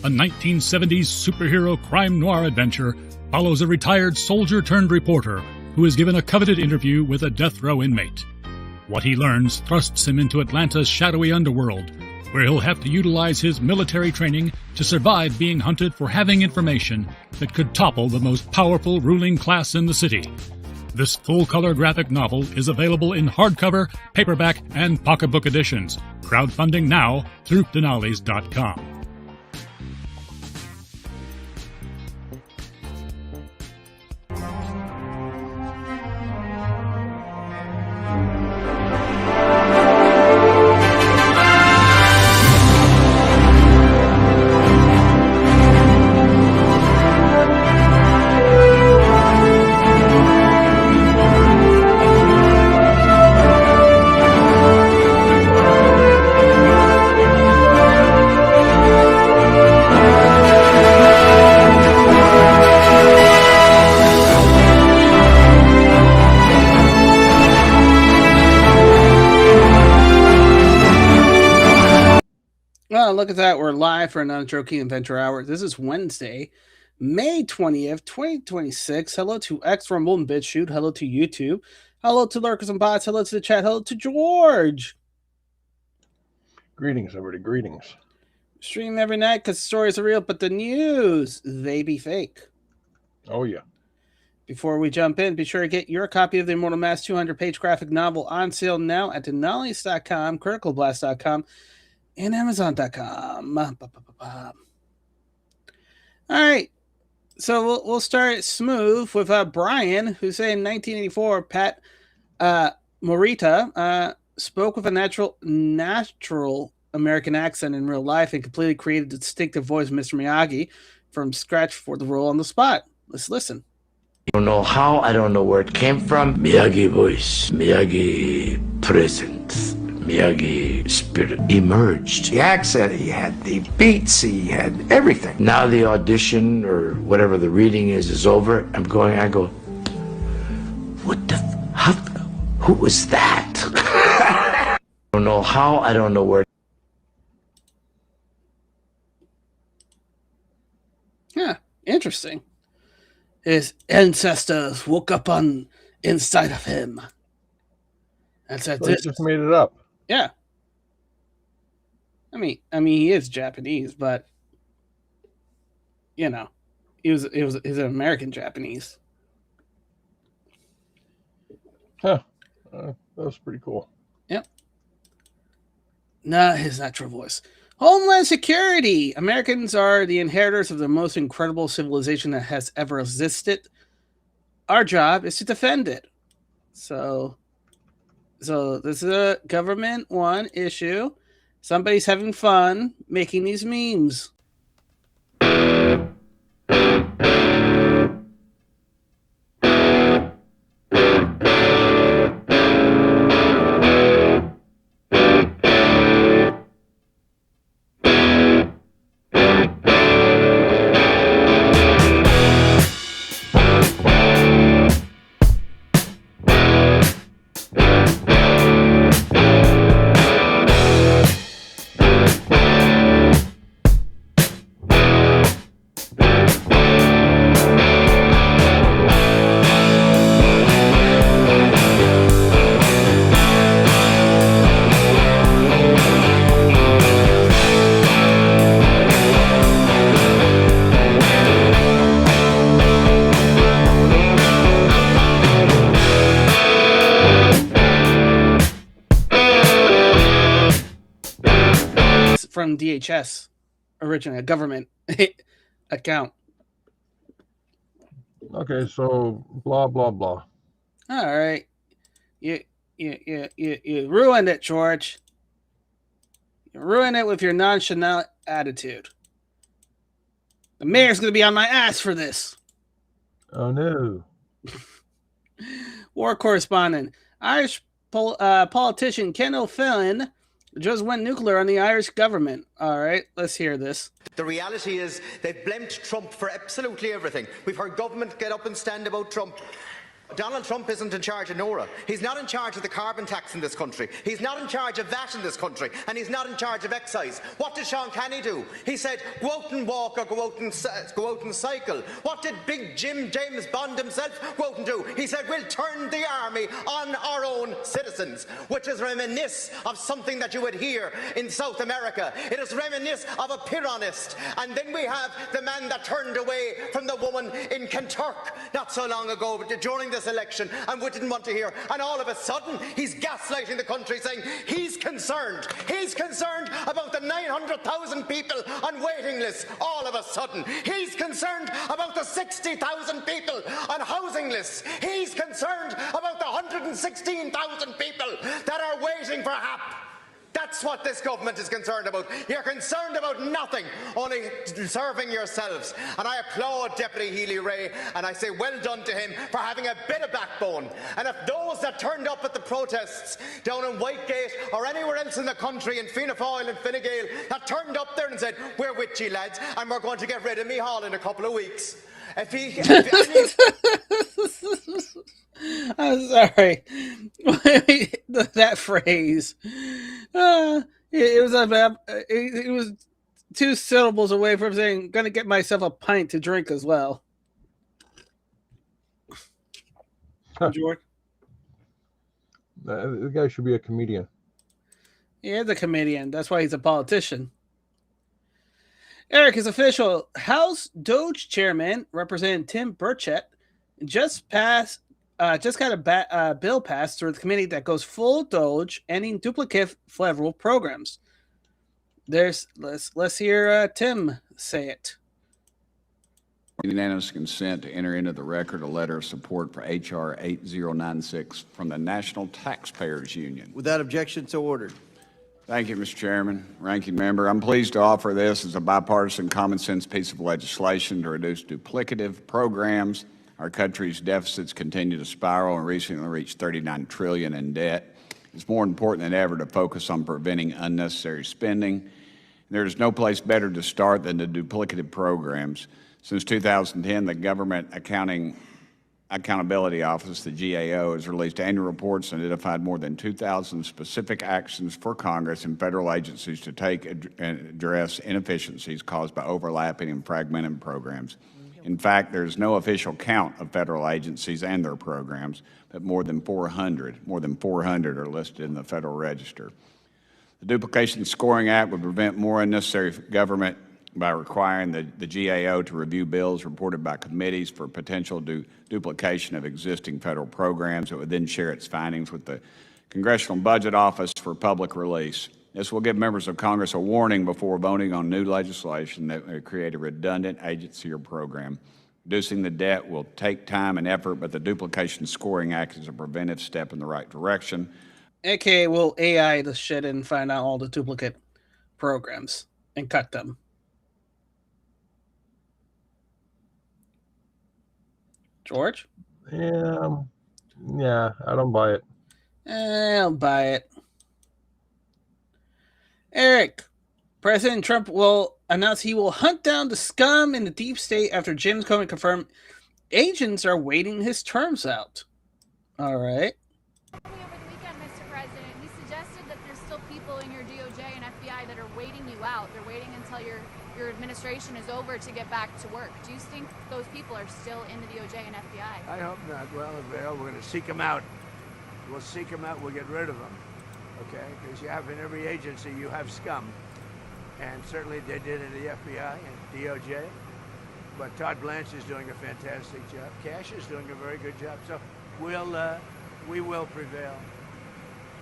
a 1970s superhero crime noir adventure, follows a retired soldier-turned-reporter who is given a coveted interview with a death row inmate. What he learns thrusts him into Atlanta's shadowy underworld, where he'll have to utilize his military training to survive being hunted for having information that could topple the most powerful ruling class in the city. This full-color graphic novel is available in hardcover, paperback, and pocketbook editions. Crowdfunding now through Dinales.com. Look at that. We're live for another Joking Adventure Hour. This is Wednesday, May 20th, 2026. Hello to X Rumble and BitChute. Hello to YouTube. Hello to Lurkers and Bots. Hello to the chat. Hello to George. Greetings, everybody. Greetings. Stream every night because the stories are real, but the news, they be fake. Oh, yeah. Before we jump in, be sure to get your copy of the Immortal Mass 200-page graphic novel on sale now at Dinales.com, CriticalBlast.com, and Amazon.com. All right. So we'll start smooth with Brian, who said in 1984, Pat Morita spoke with a natural American accent in real life and completely created the distinctive voice of Mr. Miyagi from scratch for the role on the spot. Let's listen. I don't know how, I don't know where it came from. Miyagi voice, Miyagi presence, Miyagi spirit emerged. The accent, he had the beats, he had everything. Now the audition or whatever the reading is over. I go, what the, who was that? I don't know how, I don't know where. Yeah, interesting. His ancestors woke up on inside of him. And said, Well, he just made it up. Yeah. I mean, he is Japanese, but you know, he's an American Japanese. Huh. That was pretty cool. Yep. Not his natural voice. Homeland Security. Americans are the inheritors of the most incredible civilization that has ever existed. Our job is to defend it. So this is a government one issue. Somebody's having fun making these memes. From DHS, originally a government account. Okay, so blah blah blah. All right, you ruined it, George. You ruined it with your nonchalant attitude. The mayor's going to be on my ass for this. Oh no. War correspondent, Irish politician Ken O'Fallon just went nuclear on the Irish government. All right, let's hear this. The reality is they've blamed Trump for absolutely everything. We've heard government get up and stand about Trump. Donald Trump isn't in charge of NORA. He's not in charge of the carbon tax in this country. He's not in charge of that in this country. And he's not in charge of excise. What did Sean Kenny do? He said, go out and walk or go out and cycle. What did big James Bond himself go out and do? He said, we'll turn the army on our own citizens, which is reminiscent of something that you would hear in South America. It is reminiscent of a Pyrrhonist. And then we have the man that turned away from the woman in Kentucky not so long ago during this election and we didn't want to hear, and all of a sudden he's gaslighting the country, saying he's concerned about the 900,000 people on waiting lists. All of a sudden he's concerned about the 60,000 people on housing lists. He's concerned about the 116,000 people that are waiting for HAP. That's what this government is concerned about. You're concerned about nothing, only serving yourselves. And I applaud Deputy Healy-Rae, and I say well done to him for having a bit of backbone. And if those that turned up at the protests down in Whitegate or anywhere else in the country, in Fianna Fáil and Fine Gael, that turned up there and said, we're with you lads, and we're going to get rid of Micheál in a couple of weeks. I'm sorry. That phrase. It was 2 syllables away from saying, "Gonna get myself a pint to drink as well." George, The guy should be a comedian. he is a comedian. That's why he's a politician. Eric is official. House Doge Chairman, Representative Tim Burchett, just got a bill passed through the committee that goes full Doge, ending duplicative federal programs. Let's hear Tim say it. Unanimous consent to enter into the record a letter of support for H.R. 8096 from the National Taxpayers Union. Without objection, so ordered. Thank you, Mr. Chairman. Ranking Member, I'm pleased to offer this as a bipartisan, common-sense piece of legislation to reduce duplicative programs. Our country's deficits continue to spiral and recently reached $39 trillion in debt. It's more important than ever to focus on preventing unnecessary spending. There's no place better to start than the duplicative programs. Since 2010, the Government Accountability Office, the GAO, has released annual reports and identified more than 2,000 specific actions for Congress and federal agencies to take and address inefficiencies caused by overlapping and fragmented programs. In fact, there's no official count of federal agencies and their programs, but more than 400 are listed in the Federal Register. The Duplication Scoring Act would prevent more unnecessary government by requiring the GAO to review bills reported by committees for potential duplication of existing federal programs. It would then share its findings with the Congressional Budget Office for public release. This will give members of Congress a warning before voting on new legislation that may create a redundant agency or program. Reducing the debt will take time and effort, but the Duplication Scoring Act is a preventive step in the right direction. AKA, we'll AI the shit and find out all the duplicate programs and cut them. George? Yeah, I don't buy it. I'll buy it. Eric, President Trump will announce he will hunt down the scum in the deep state after James Comey confirmed agents are waiting his terms out. All right. Over the weekend, Mr. President, he suggested that there's still people in your DOJ and FBI that are waiting you out. They're waiting until your administration is over to get back to work. Do you think those people are still in the DOJ and FBI? I hope not. Well, we're going to seek them out. We'll seek them out. We'll get rid of them. Okay? Because you have in every agency, you have scum. And certainly they did in the FBI and DOJ. But Todd Blanche is doing a fantastic job. Cash is doing a very good job. So we will prevail.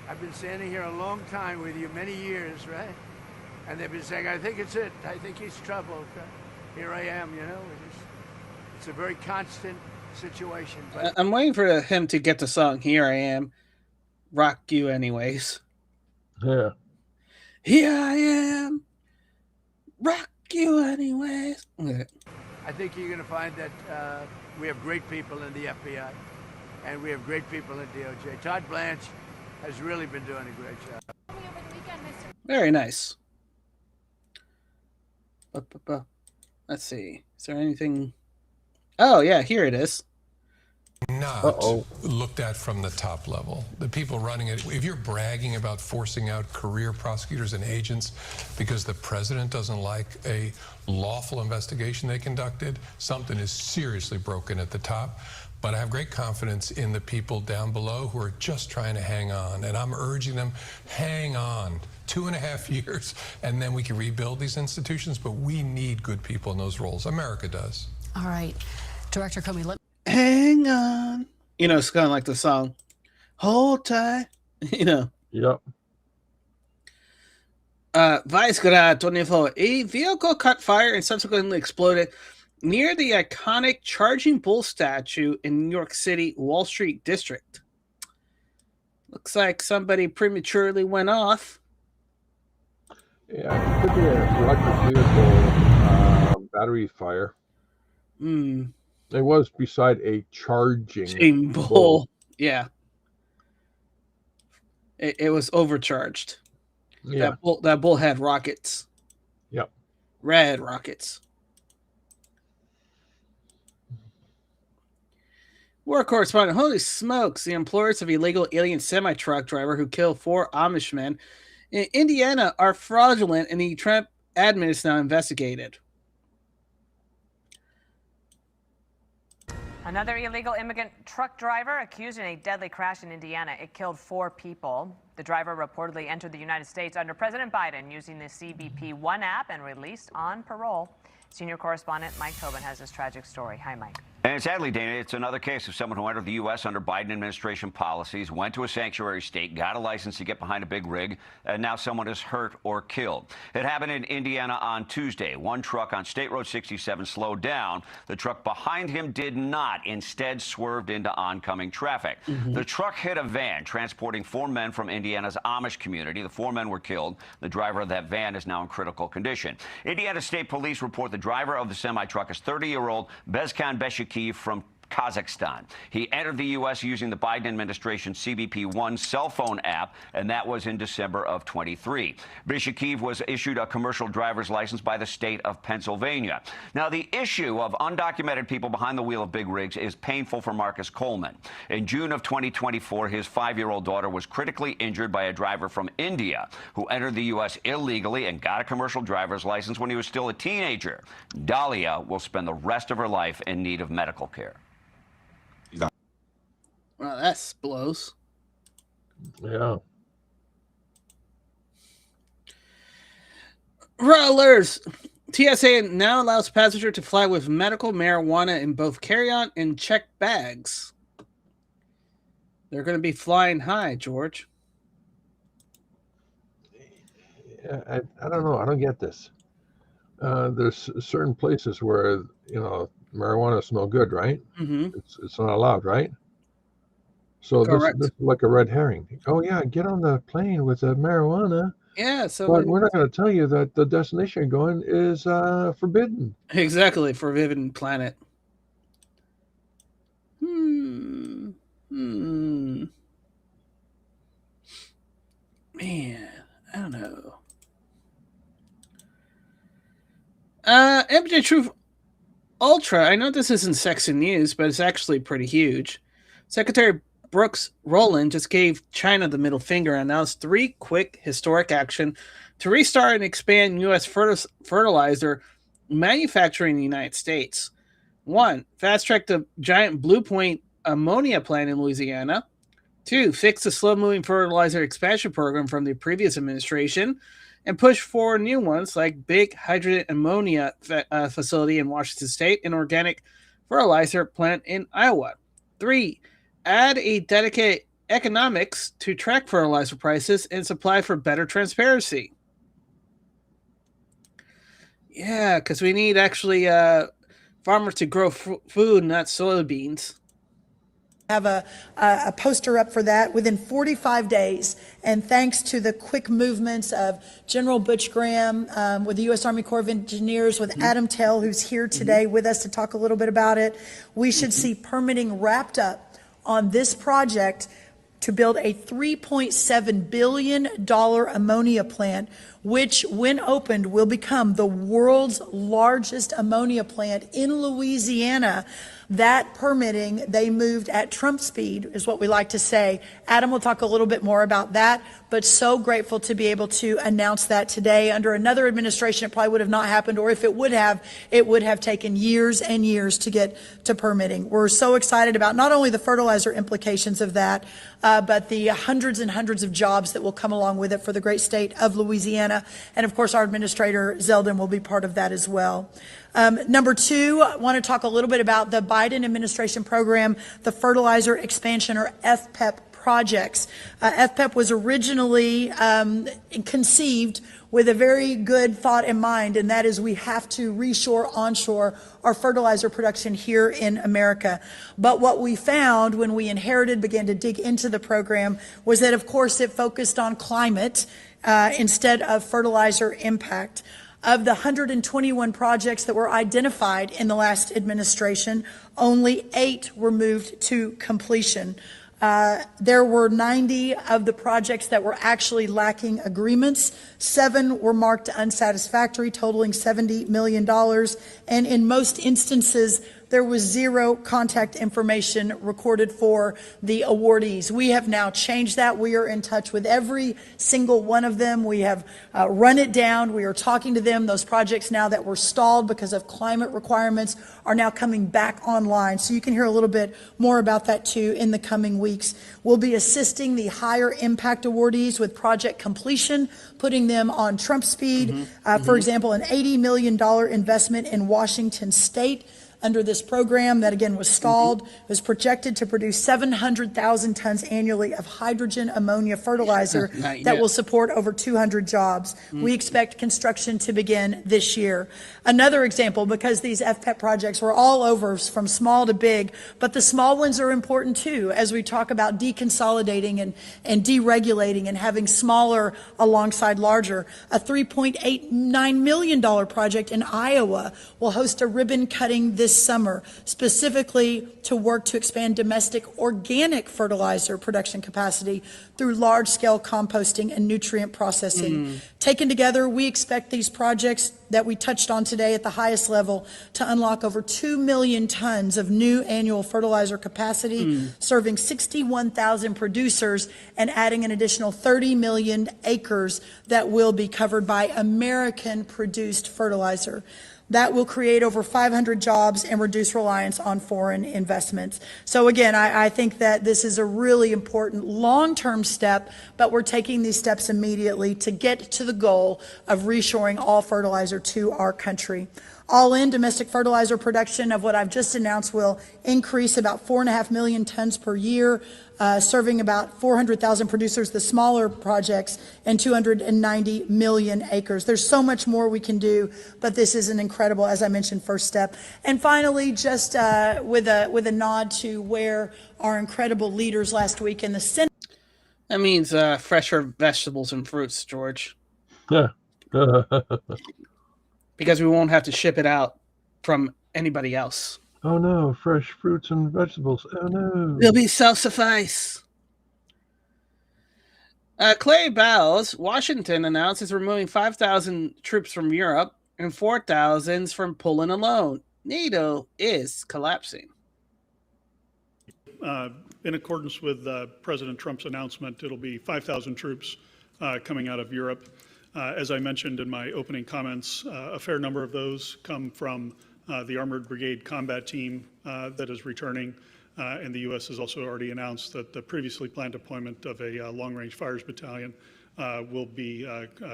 I've been standing here a long time with you, many years, right? And they've been saying, I think it's it. I think he's trouble. Here I am, you know. It's a very constant situation. But I'm waiting for him to get the song, Here I Am, Rock You Anyways. Yeah. Here I am, rock you anyways. Okay. I think you're going to find that we have great people in the FBI, and we have great people in DOJ. Todd Blanche has really been doing a great job. Over the weekend, Mr. Very nice. Let's see. Is there anything? Oh, yeah, here it is. not looked at from the top level? The people running it, if you're bragging about forcing out career prosecutors and agents because the president doesn't like a lawful investigation they conducted, something is seriously broken at the top. But I have great confidence in the people down below who are just trying to hang on. And I'm urging them, hang on 2.5 years, and then we can rebuild these institutions. But we need good people in those roles. America does. All right. Director Comey, hang on. You know, it's kind of like the song, hold tight. You know. Yep. Vice Grad 24. A vehicle caught fire and subsequently exploded near the iconic Charging Bull statue in New York City, Wall Street district. Looks like somebody prematurely went off. Yeah, it could be an electric vehicle battery fire. It was beside a charging bull. Yeah. It was overcharged. Yeah. That bull had rockets. Yep. Red rockets. War correspondent, holy smokes, the employers of illegal alien semi-truck driver who killed 4 Amish men in Indiana are fraudulent, and the Trump admin is now investigated. Another illegal immigrant truck driver accused in a deadly crash in Indiana. It killed 4 people. The driver reportedly entered the United States under President Biden using the CBP One app and released on parole. Senior correspondent Mike Tobin has this tragic story. Hi, Mike. And sadly, Dana, it's another case of someone who entered the U.S. under Biden administration policies, went to a sanctuary state, got a license to get behind a big rig, and now someone is hurt or killed. It happened in Indiana on Tuesday. One truck on State Road 67 slowed down. The truck behind him did not. Instead, swerved into oncoming traffic. The truck hit a van transporting 4 men from Indiana's Amish community. The 4 men were killed. The driver of that van is now in critical condition. Indiana State Police report the driver of the semi-truck is 30-year-old Bezkan Beshiki from Kazakhstan. He entered the U.S. using the Biden administration CBP One cell phone app, and that was in December of 23. Bishakiev was issued a commercial driver's license by the state of Pennsylvania. Now, the issue of undocumented people behind the wheel of big rigs is painful for Marcus Coleman. In June of 2024, his 5-year-old daughter was critically injured by a driver from India who entered the U.S. illegally and got a commercial driver's license when he was still a teenager. Dahlia will spend the rest of her life in need of medical care. Well, that blows. Yeah. Rollers. TSA now allows passenger to fly with medical marijuana in both carry-on and checked bags. They're going to be flying high, George. I don't know. I don't get this. There's certain places where, you know, marijuana is no good, right? It's not allowed, right? So this is like a red herring. Oh, yeah, get on the plane with the marijuana. Yeah, so but we're not going to tell you that the destination you're going is forbidden. Exactly, forbidden planet. Man, I don't know. MJ Truth Ultra. I know this isn't sexy news, but it's actually pretty huge. Secretary Brooks Rowland just gave China the middle finger and announced 3 quick historic action to restart and expand U.S. fertilizer manufacturing in the United States. 1, fast-track the giant Blue Point ammonia plant in Louisiana. 2, fix the slow-moving fertilizer expansion program from the previous administration and push for new ones like big hydrogen ammonia facility in Washington State and organic fertilizer plant in Iowa. 3, add a dedicated economics to track fertilizer prices and supply for better transparency. Yeah, because we need actually farmers to grow food, not soybeans. Have a poster up for that within 45 days. And thanks to the quick movements of General Butch Graham with the U.S. Army Corps of Engineers, with Adam Tell, who's here today with us to talk a little bit about it, we should see permitting wrapped up on this project to build a $3.7 billion ammonia plant, which, when opened, will become the world's largest ammonia plant in Louisiana. That permitting, they moved at Trump speed, is what we like to say. Adam will talk a little bit more about that, but so grateful to be able to announce that today. Under another administration, it probably would have not happened, or if it would have taken years and years to get to permitting. We're so excited about not only the fertilizer implications of that, but the hundreds and hundreds of jobs that will come along with it for the great state of Louisiana. And of course, our administrator, Zeldin, will be part of that as well. Number two, I want to talk a little bit about the Biden administration program, the Fertilizer Expansion, or FPEP projects. FPEP was originally conceived with a very good thought in mind, and that is we have to reshore, onshore our fertilizer production here in America. But what we found when we began to dig into the program, was that, of course, it focused on climate instead of fertilizer impact. Of the 121 projects that were identified in the last administration, only 8 were moved to completion. There were 90 of the projects that were actually lacking agreements. 7 were marked unsatisfactory, totaling $70 million. And in most instances, there was 0 contact information recorded for the awardees. We have now changed that. We are in touch with every single one of them. We have run it down. We are talking to them. Those projects now that were stalled because of climate requirements are now coming back online. So you can hear a little bit more about that too in the coming weeks. We'll be assisting the higher impact awardees with project completion, putting them on Trump speed. For example, an $80 million investment in Washington State under this program that, again, was stalled, was projected to produce 700,000 tons annually of hydrogen ammonia fertilizer that will support over 200 jobs. We expect construction to begin this year. Another example, because these FPEP projects were all over from small to big, but the small ones are important too, as we talk about deconsolidating and deregulating and having smaller alongside larger. A $3.89 million project in Iowa will host a ribbon cutting this summer, specifically to work to expand domestic organic fertilizer production capacity through large-scale composting and nutrient processing. Taken together, we expect these projects that we touched on today at the highest level to unlock over 2 million tons of new annual fertilizer capacity, serving 61,000 producers and adding an additional 30 million acres that will be covered by American-produced fertilizer. That will create over 500 jobs and reduce reliance on foreign investments. So again, I think that this is a really important long-term step, but we're taking these steps immediately to get to the goal of reshoring all fertilizer to our country. All in, domestic fertilizer production of what I've just announced will increase about 4.5 million tons per year, serving about 400,000 producers, the smaller projects, and 290 million acres. There's so much more we can do, but this is an incredible, as I mentioned, first step. And finally, just with a nod to where our incredible leaders last week in the Senate. That means fresher vegetables and fruits, George. Yeah. Because we won't have to ship it out from anybody else. Oh no, fresh fruits and vegetables. Oh no. We'll be self-suffice. Clay Bowles, Washington announced it's removing 5,000 troops from Europe and 4,000 from Poland alone. NATO is collapsing. In accordance with President Trump's announcement, it'll be 5,000 troops coming out of Europe. As I mentioned in my opening comments, a fair number of those come from the Armored Brigade Combat Team that is returning, and the U.S. has also already announced that the previously planned deployment of a long-range fires battalion will be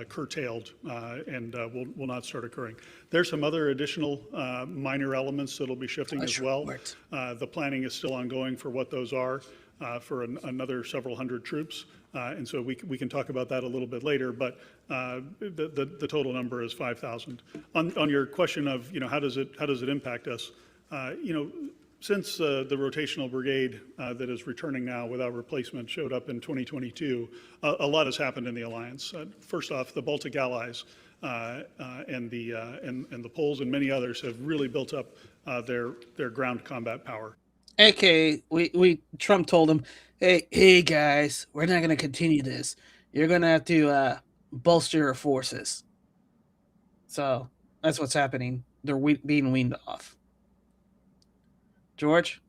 curtailed and will not start occurring. There's some other additional minor elements that will be shifting as well. The planning is still ongoing for what those are for another several hundred troops. And so we can talk about that a little bit later, but the total number is 5,000. On your question of, how does it impact us? Since the rotational brigade that is returning now without replacement showed up in 2022, a lot has happened in the alliance. First off, the Baltic allies and the Poles and many others have really built up their ground combat power. Okay, Trump told him, hey guys, we're not going to continue this. You're going to have to bolster your forces. So that's what's happening. They're being weaned off. George?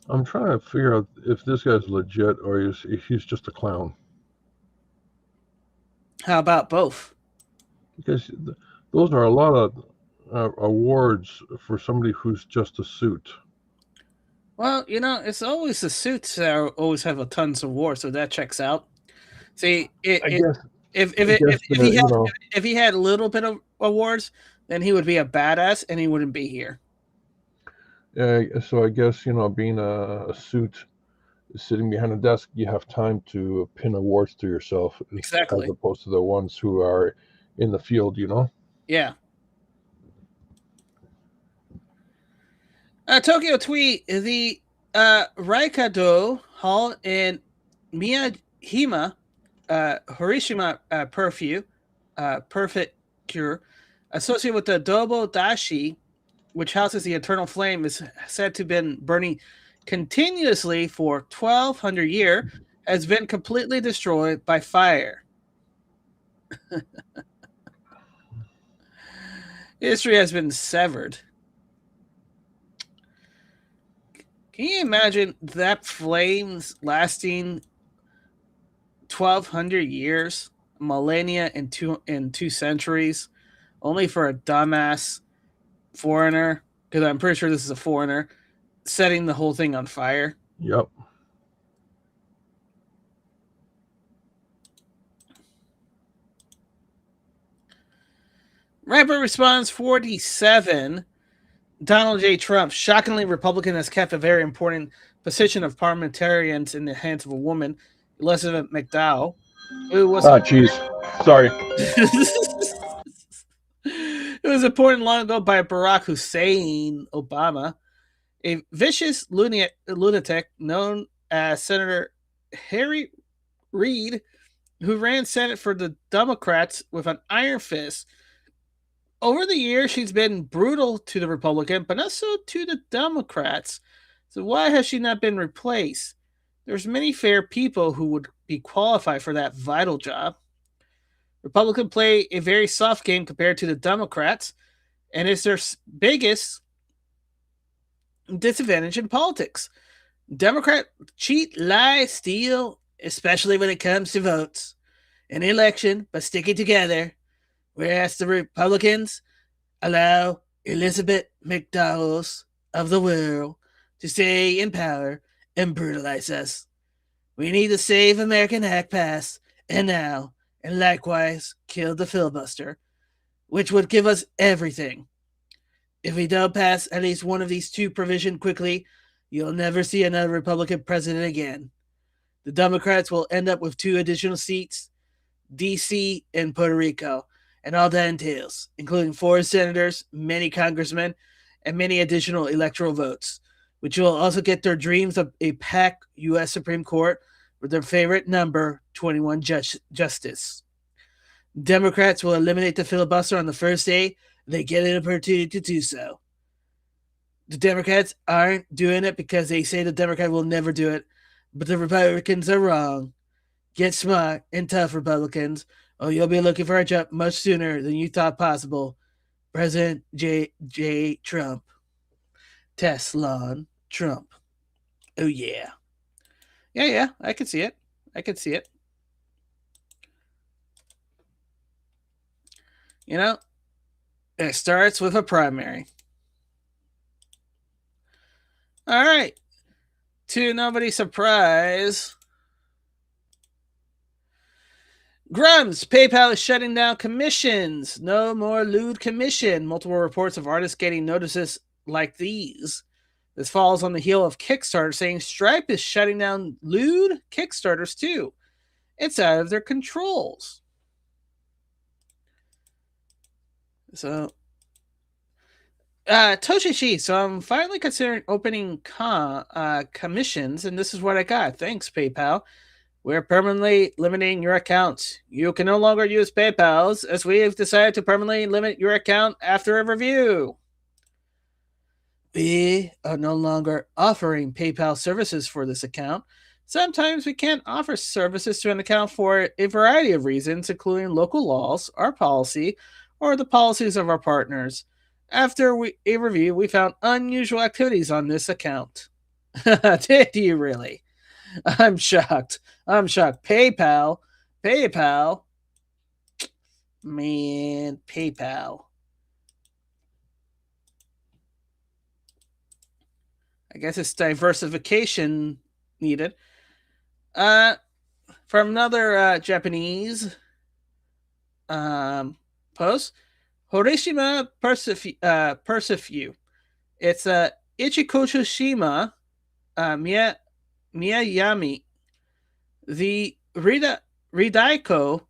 I'm trying to figure out if this guy's legit or he's just a clown. How about both? Because those are a lot of awards for somebody who's just a suit. Well, it's always the suits that always have a tons of awards, so that checks out. See, if he had a little bit of awards, then he would be a badass and he wouldn't be here. Yeah, so I guess being a suit, sitting behind a desk, you have time to pin awards to yourself, exactly, as opposed to the ones who are in the field. Yeah. Tokyo tweet: the Raikado Hall in Miyajima, Horishima Prefecture, associated with the Dobo Dashi, which houses the eternal flame, is said to have been burning continuously for 1,200 years, has been completely destroyed by fire. History has been severed. Can you imagine that flames lasting 1,200 years, millennia, and two centuries, only for a dumbass foreigner? Because I'm pretty sure this is a foreigner setting the whole thing on fire. Yep. Rapper response 47. Donald J. Trump, shockingly Republican, has kept a very important position of parliamentarians in the hands of a woman, Elizabeth McDowell, who was... Ah, jeez. Sorry. It was appointed long ago by Barack Hussein Obama, a vicious lunatic known as Senator Harry Reid, who ran Senate for the Democrats with an iron fist. Over the years, she's been brutal to the Republican, but also to the Democrats. So why has she not been replaced? There's many fair people who would be qualified for that vital job. Republicans play a very soft game compared to the Democrats, and it's their biggest disadvantage in politics. Democrats cheat, lie, steal, especially when it comes to votes in an election, but sticking together. Whereas the Republicans allow Elizabeth McDowells of the world to stay in power and brutalize us. We need to save American Act Pass and now, and likewise kill the filibuster, which would give us everything. If we don't pass at least one of these two provisions quickly, you'll never see another Republican president again. The Democrats will end up with 2 additional seats, D.C. and Puerto Rico, and all that entails, including 4 senators, many congressmen, and many additional electoral votes, which will also get their dreams of a packed U.S. Supreme Court with their favorite number, 21 justice. Democrats will eliminate the filibuster on the first day they get an opportunity to do so. The Democrats aren't doing it because they say the Democrat will never do it, but the Republicans are wrong. Get smart and tough, Republicans, or you'll be looking for a job much sooner than you thought possible. President J. Trump. Tesla Trump. Oh, yeah. Yeah, I can see it. It starts with a primary. All right. To nobody's surprise, Grums, PayPal is shutting down commissions. No more lewd commission. Multiple reports of artists getting notices like these. This falls on the heel of Kickstarter saying Stripe is shutting down lewd Kickstarters too. It's out of their controls. So, Toshishi, so I'm finally considering opening commissions, and this is what I got. Thanks, PayPal. We're permanently limiting your accounts. You can no longer use PayPal, as we have decided to permanently limit your account after a review. We are no longer offering PayPal services for this account. Sometimes we can't offer services to an account for a variety of reasons, including local laws, our policy, or the policies of our partners. After a review, we found unusual activities on this account. Did you really? I'm shocked. PayPal. Man, PayPal. I guess it's diversification needed. From another Japanese post, Horishima Persifue. It's Ichikoshima Miyayami. The Ridaiko,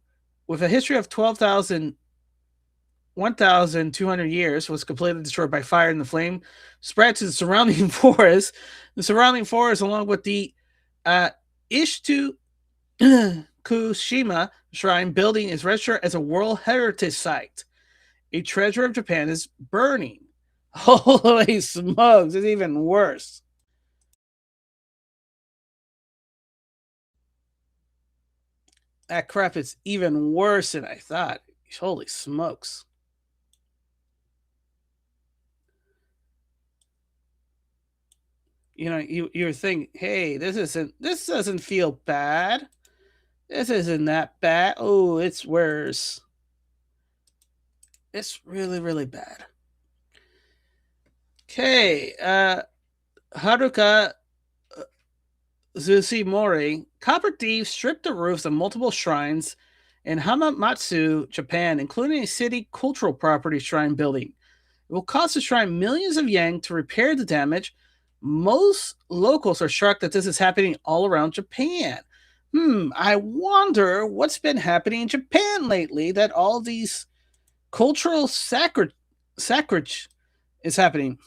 with a history of 1,200 years, was completely destroyed by fire, and the flame spread to the surrounding forest. The surrounding forest, along with the Ishitukushima Shrine building, is registered as a World Heritage Site. A treasure of Japan is burning. Holy smokes, it's even worse. That crap is even worse than I thought. Holy smokes. You know, you think, hey, this doesn't feel bad. This isn't that bad. Oh, it's worse. It's really, really bad. Okay, Haruka Tsushimori. Copper thieves stripped the roofs of multiple shrines in Hamamatsu, Japan, including a city cultural property shrine building. It will cost the shrine millions of yen to repair the damage. Most locals are shocked that this is happening all around Japan. I wonder what's been happening in Japan lately that all these cultural sacrilege is happening.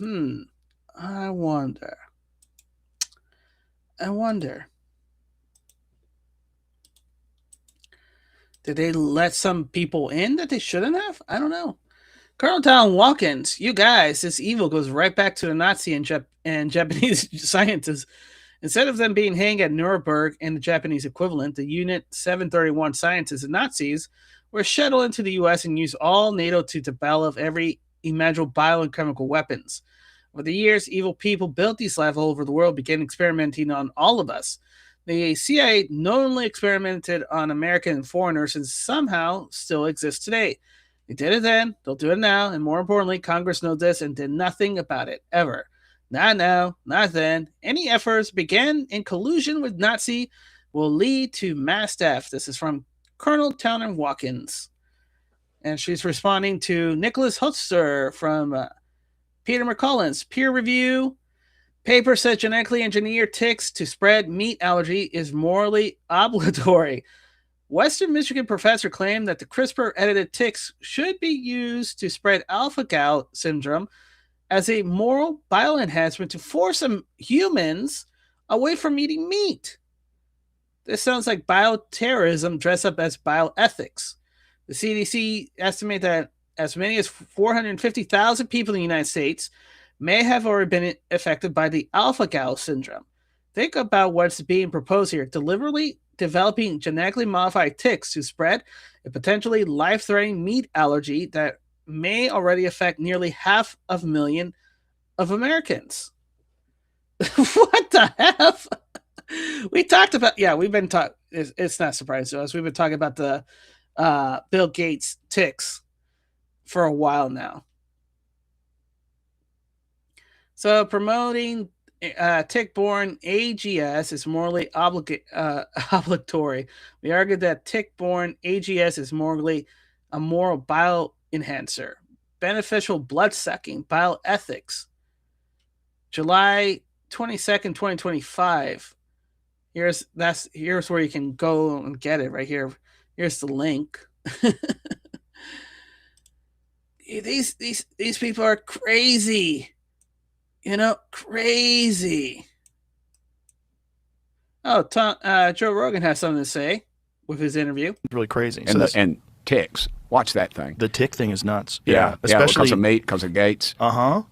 I wonder. Did they let some people in that they shouldn't have? I don't know. Colonel Don Watkins, you guys, this evil goes right back to the Nazi and Japanese scientists. Instead of them being hanged at Nuremberg and the Japanese equivalent, the Unit 731 scientists and Nazis were shuttled into the U.S. and used all NATO to develop every imaginable bio and chemical weapons. Over the years, evil people built these labs all over the world, began experimenting on all of us. The CIA knowingly experimented on American and foreigners and somehow still exists today. They did it then, they'll do it now, and more importantly, Congress knows this and did nothing about it, ever. Not now, not then. Any efforts began in collusion with Nazi will lead to mass death. This is from Colonel Towner Watkins. And she's responding to Nicholas Hutzer from Peter McCollins. Peer review. Paper says genetically engineered ticks to spread meat allergy is morally obligatory. Western Michigan professor claimed that the CRISPR-edited ticks should be used to spread alpha-gal syndrome as a moral bioenhancement to force some humans away from eating meat. This sounds like bioterrorism dressed up as bioethics. The CDC estimates that as many as 450,000 people in the United States may have already been affected by the alpha-gal syndrome. Think about what's being proposed here. Deliberately developing genetically modified ticks to spread a potentially life-threatening meat allergy that may already affect nearly 500,000 of Americans. What the F? We talked about, we've been talking, it's not surprising to us. We've been talking about the Bill Gates ticks for a while now. So promoting tick-borne AGS is morally obligatory. We argued that tick-borne AGS is morally a moral bioenhancer. Beneficial blood-sucking bioethics. July 22nd, 2025. Here's where you can go and get it right here. Here's the link. These people are crazy. You know, crazy. Oh, Joe Rogan has something to say with his interview. Really crazy. And ticks. Watch that thing. The tick thing is nuts. Yeah, especially because of meat, because of Gates. Well,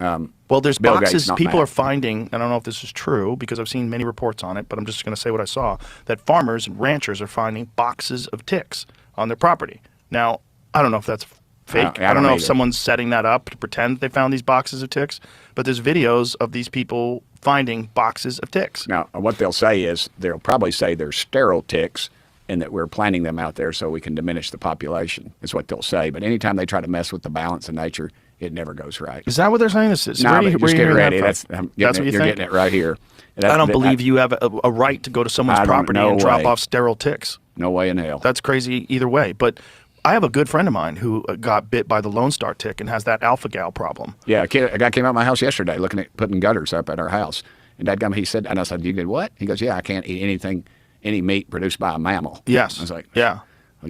there's Bill boxes Gates, people Matt. are finding. I don't know if this is true because I've seen many reports on it, but I'm just going to say what I saw. That farmers and ranchers are finding boxes of ticks on their property. Now, I don't know if that's fake. I don't know if someone's setting that up to pretend they found these boxes of ticks, but there's videos of these people finding boxes of ticks. Now, what they'll say is they'll probably say they're sterile ticks and that we're planting them out there so we can diminish the population, is what they'll say. But anytime they try to mess with the balance of nature, it never goes right. Is that what they're saying this is? No, but just get ready. That's what you're getting it right here. I don't believe you have a right to go to someone's property and drop off sterile ticks. No way in hell. That's crazy either way. But I have a good friend of mine who got bit by the Lone Star tick and has that alpha gal problem. Yeah, a guy came out of my house yesterday looking at putting gutters up at our house. And he said, and I said, you did what? He goes, yeah, I can't eat any meat produced by a mammal. Yes. I was like, yeah.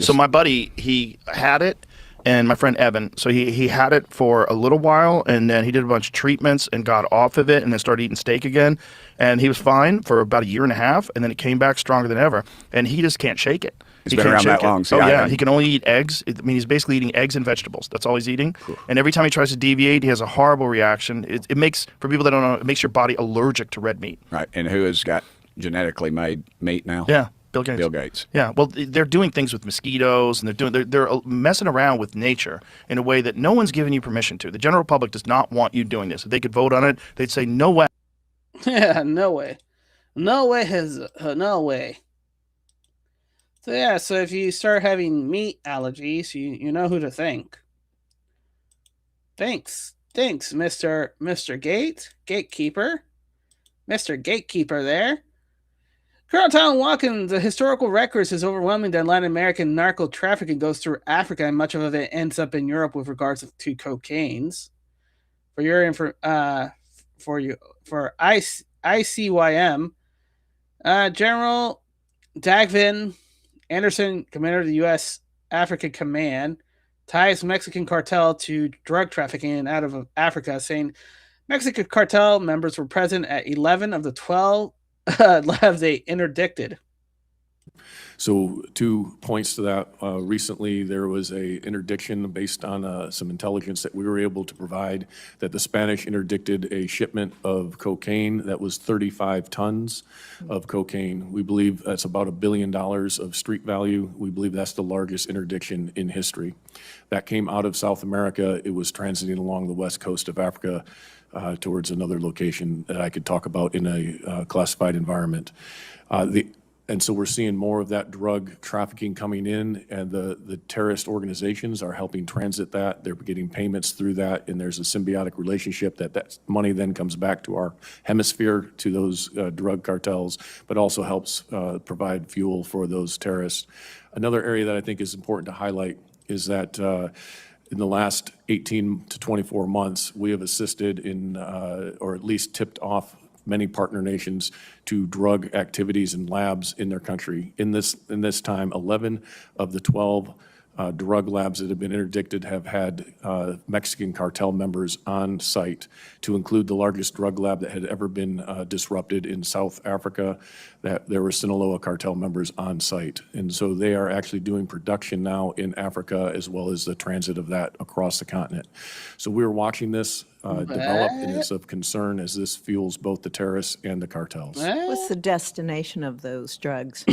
So my buddy, he had it, and my friend Evan, so he had it for a little while, and then he did a bunch of treatments and got off of it and then started eating steak again. And he was fine for about a year and a half, and then it came back stronger than ever. And he just can't shake it. He's been around that long. Oh, yeah. He can only eat eggs. I mean, he's basically eating eggs and vegetables. That's all he's eating. Cool. And every time he tries to deviate, he has a horrible reaction. It makes, for people that don't know, it makes your body allergic to red meat. Right. And who has got genetically made meat now? Yeah. Bill Gates. Bill Gates. Yeah. Well, they're doing things with mosquitoes, and they're messing around with nature in a way that no one's giving you permission to. The general public does not want you doing this. If they could vote on it, they'd say, no way. Yeah, no way. No way. No way. So yeah, so if you start having meat allergies, you know who to thank. Thanks, Mr. Gatekeeper, Mr. Gatekeeper there. Colonel Tom Watkins, the historical records is overwhelming that Latin American narco trafficking goes through Africa, and much of it ends up in Europe with regards to cocaines. For ICYM, General Dagvin Anderson, commander of the U.S. Africa Command, ties Mexican cartel to drug trafficking out of Africa, saying Mexican cartel members were present at 11 of the 12 labs they interdicted. So 2 points to that. Recently, there was a interdiction based on some intelligence that we were able to provide that the Spanish interdicted a shipment of cocaine that was 35 tons of cocaine. We believe that's about $1 billion of street value. We believe that's the largest interdiction in history. That came out of South America. It was transiting along the west coast of Africa towards another location that I could talk about in a classified environment. And so we're seeing more of that drug trafficking coming in, and the terrorist organizations are helping transit that. They're getting payments through that, and there's a symbiotic relationship that money then comes back to our hemisphere, to those drug cartels, but also helps provide fuel for those terrorists. Another area that I think is important to highlight is that in the last 18 to 24 months, we have assisted in, or at least tipped off many partner nations to drug activities and labs in their country. In this time, 11 of the 12 drug labs that have been interdicted have had Mexican cartel members on site, to include the largest drug lab that had ever been disrupted in South Africa, that there were Sinaloa cartel members on site. And so they are actually doing production now in Africa, as well as the transit of that across the continent. So we're watching this develop, and it's of concern as this fuels both the terrorists and the cartels. What's the destination of those drugs?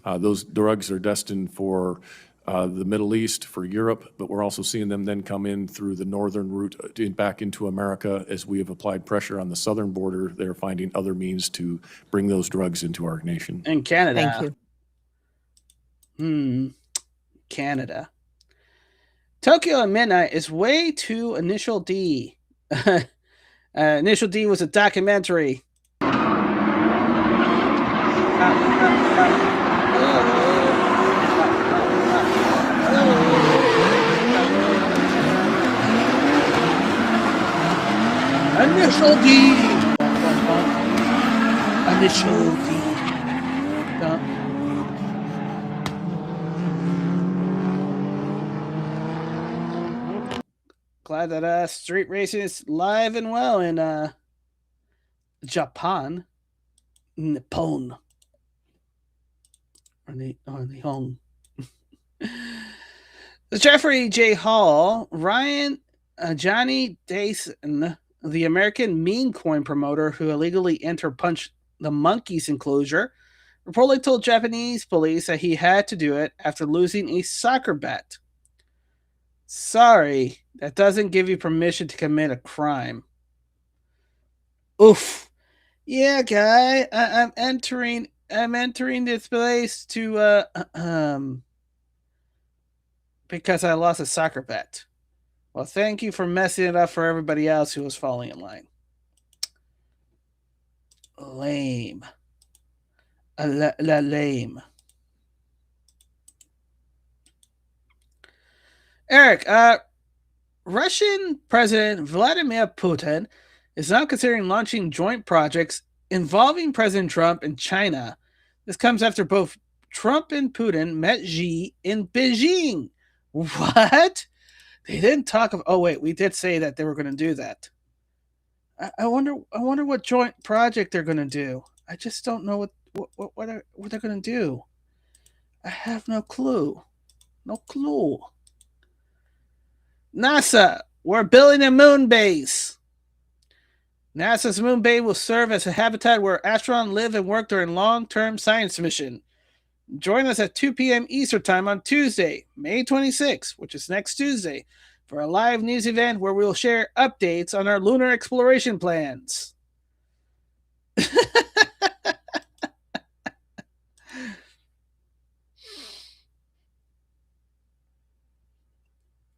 Those drugs are destined for the Middle East, for Europe, but we're also seeing them then come in through the northern route back into America. As we have applied pressure on the southern border, they're finding other means to bring those drugs into our nation. In Canada. Thank you. Canada. Tokyo at Midnight is way too Initial D. Initial D was a documentary. Initial D. Initial D. Glad that street racing is live and well in Japan, Nippon, or Nihon. Jeffrey J. Hall, Johnny Dayson, the American meme coin promoter who illegally punched the monkeys enclosure, reportedly told Japanese police that he had to do it after losing a soccer bet. Sorry, that doesn't give you permission to commit a crime. Oof. Yeah, guy, I'm entering this place to because I lost a soccer bet. Well, thank you for messing it up for everybody else who was falling in line. Lame. Lame. Eric, Russian President Vladimir Putin is now considering launching joint projects involving President Trump and China. This comes after both Trump and Putin met Xi in Beijing. What? They didn't talk of. Oh wait, we did say that they were going to do that. I wonder what joint project they're going to do. I just don't know what they're going to do. I have no clue. No clue. NASA, we're building a moon base. NASA's moon base will serve as a habitat where astronauts live and work during long-term science mission. Join us at 2 p.m. Eastern Time on Tuesday, May 26th, which is next Tuesday, for a live news event where we will share updates on our lunar exploration plans.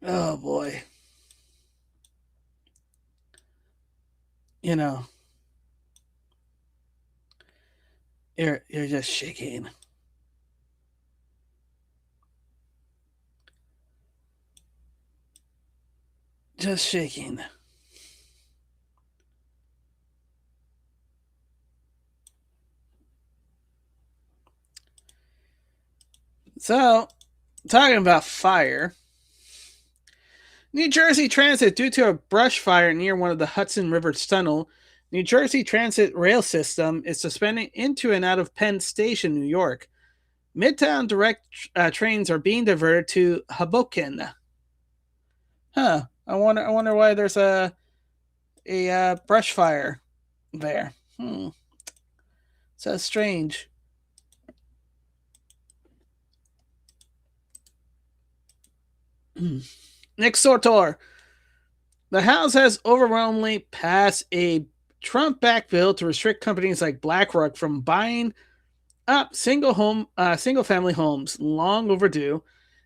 Oh boy. You know, you're just shaking. Just shaking. So, talking about fire, New Jersey Transit, due to a brush fire near one of the Hudson River Tunnel, New Jersey Transit rail system is suspended into and out of Penn Station, New York. Midtown direct trains are being diverted to Hoboken. Huh. I wonder why there's a brush fire there. So strange. Nick Sotor. The House has overwhelmingly passed a Trump-backed bill to restrict companies like BlackRock from buying up single-family homes. Long overdue.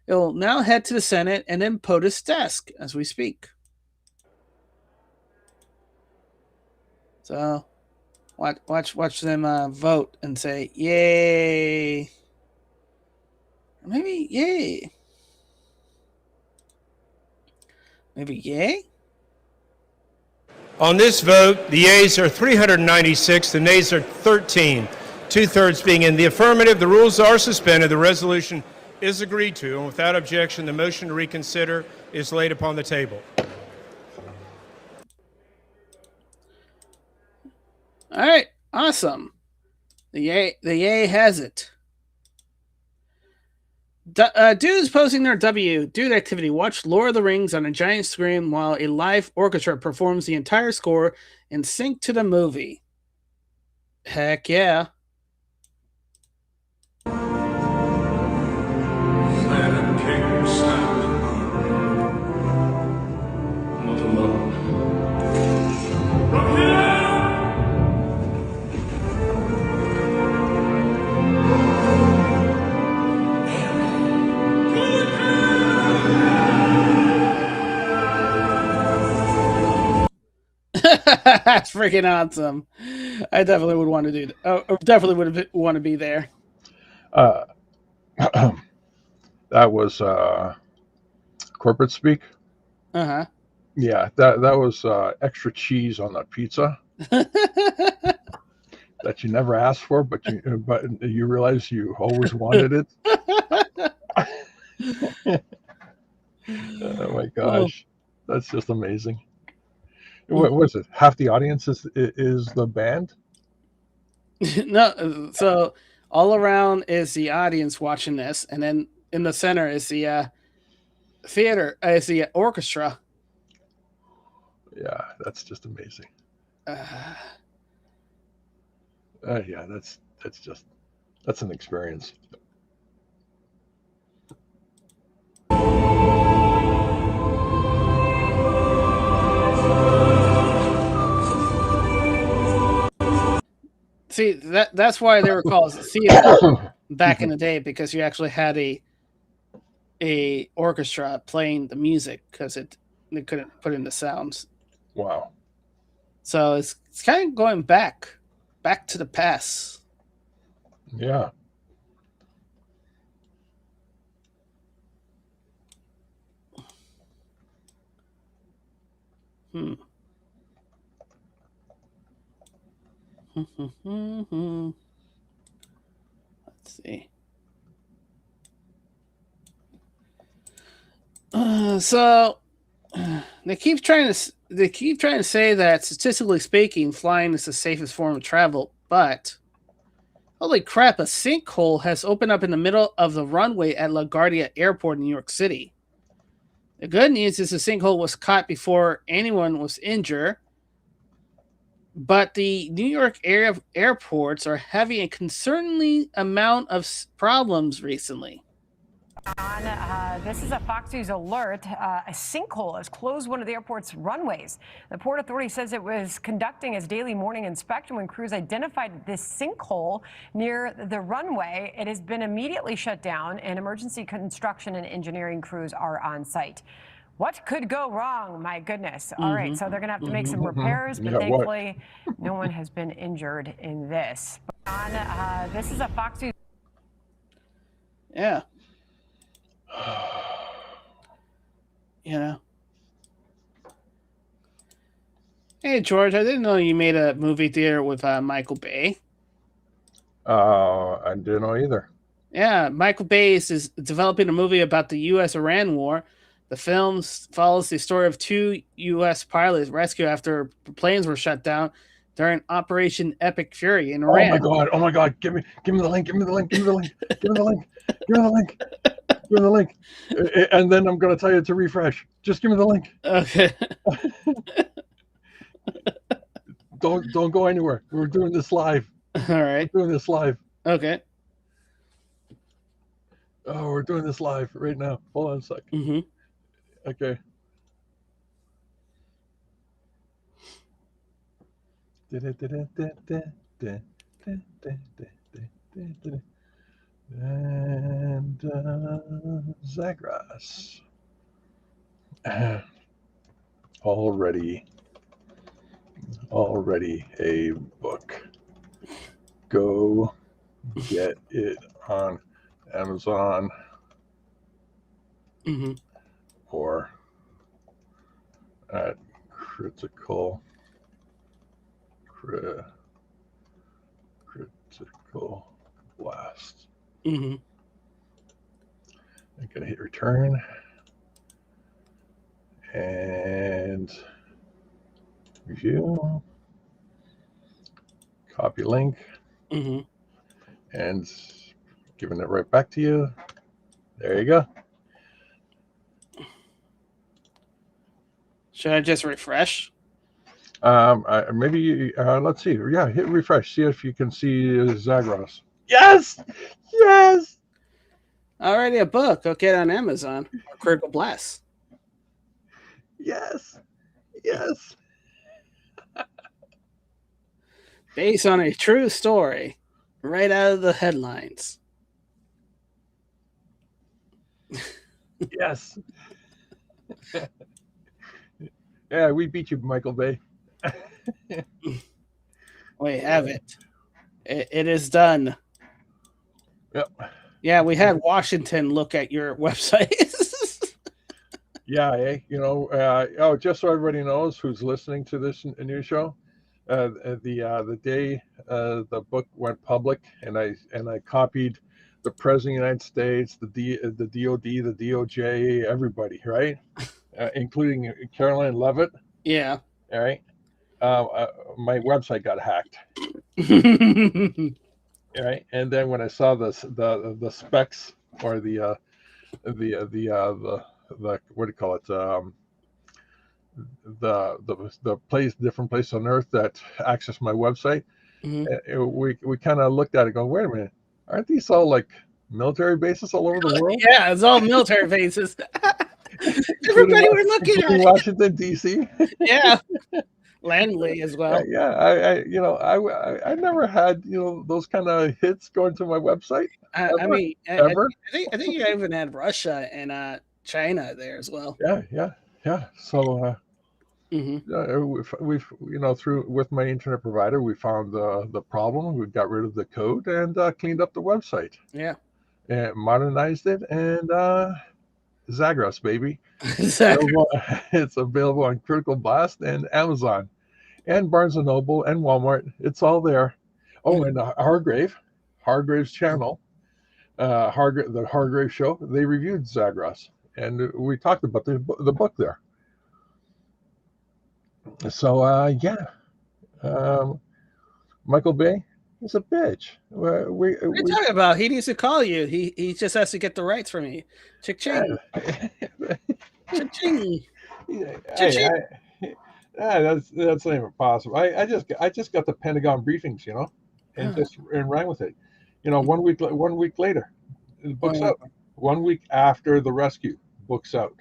It will now head to the Senate and then POTUS desk as we speak. So, watch them vote and say yay. Maybe yay. Maybe yay? On this vote, the yeas are 396, the nays are 13, 2/3 being in the affirmative. The rules are suspended. The resolution is agreed to, and without objection, the motion to reconsider is laid upon the table. All right, awesome. The yay has it. Dudes posting their Dude activity. Watch Lord of the Rings on a giant screen while a live orchestra performs the entire score in sync to the movie. Heck yeah. That's freaking awesome. I definitely would want to do that. Definitely would want to be there. That was corporate speak. Uh-huh. Yeah, that was extra cheese on the pizza that you never asked for, but you realize you always wanted it. Oh my gosh, that's just amazing. What was it? Half the audience is the band? No, so all around is the audience watching this, and then in the center is the theater, is the orchestra. Yeah, that's just amazing. Yeah, that's an experience. See, that's why they were called theater back in the day, because you actually had a orchestra playing the music because they couldn't put in the sounds. Wow. So it's kind of going back to the past. Yeah. Let's see. So they keep trying to say that statistically speaking, flying is the safest form of travel, but holy crap! A sinkhole has opened up in the middle of the runway at LaGuardia Airport in New York City. The good news is the sinkhole was caught before anyone was injured, but the New York area airports are having a concerningly amount of problems recently. This is a Fox News alert. A sinkhole has closed one of the airport's runways. The Port Authority says it was conducting its daily morning inspection when crews identified this sinkhole near the runway. It has been immediately shut down, and emergency construction and engineering crews are on site. What could go wrong? My goodness. All right, so they're going to have to make some repairs, but thankfully no one has been injured in this. This is a Fox News. Yeah. You know. Hey, George, I didn't know you made a movie theater with Michael Bay. I didn't know either. Yeah, Michael Bay is developing a movie about the U.S.-Iran war. The film follows the story of two U.S. pilots rescued after planes were shut down during Operation Epic Fury in Iran. Oh my God! Give me the link! Give me the link! Give me the link! Give me the link! Give me the link! Give me the link! And then I'm going to tell you to refresh. Just give me the link. Okay. Don't go anywhere. We're doing this live. All right. We're doing this live. Okay. Oh, we're doing this live right now. Hold on a sec. Mm-hmm. Okay. And Zagras. Already a book. Go get it on Amazon. Mm-hmm. Or at Critical Blast. Mm-hmm. I'm gonna hit return and review. Copy link. Mm-hmm. And giving it right back to you. There you go. Should I just refresh? Maybe let's see. Yeah, hit refresh. See if you can see Zagros. Yes, yes. Already a book. Go get it on Amazon or Critical Blast. Yes, yes. Based on a true story, right out of the headlines. Yes. Yeah, we beat you, Michael Bay. We have it. It is done. Yep. Yeah, we had Washington look at your website. Yeah, just so everybody knows who's listening to this new show, the day the book went public, and I copied the President of the United States, the DOD, the DOJ, everybody, right, including Caroline Leavitt. Yeah. All right. My website got hacked. Right, and then when I saw the specs or the what do you call it, the different place on earth that access my website, we kind of looked at it going, wait a minute, aren't these all like military bases all over the world? Yeah, it's all military bases. Everybody were looking at Washington D.C. Yeah. Langley as well. I never had those kind of hits going to my website. I mean, ever. I think you even had Russia and China there as well. Yeah. So Mm-hmm. we've through with my internet provider, we found the problem. We got rid of the code and cleaned up the website. Yeah. And modernized it, and Zagros, baby. It's available on CriticalBlast and Amazon and Barnes & Noble and Walmart. It's all there. Oh, and Hargrave's channel, the Hargrave Show, they reviewed Zagros, and we talked about the book there. So, Michael Bay is a bitch. What are you talking about? He needs to call you. He just has to get the rights from you. Chick-ching. Chick-ching. Chick-ching. That's not even possible. I just got the Pentagon briefings, and ran with it. 1 week later, the book's out. 1 week after the rescue, book's out.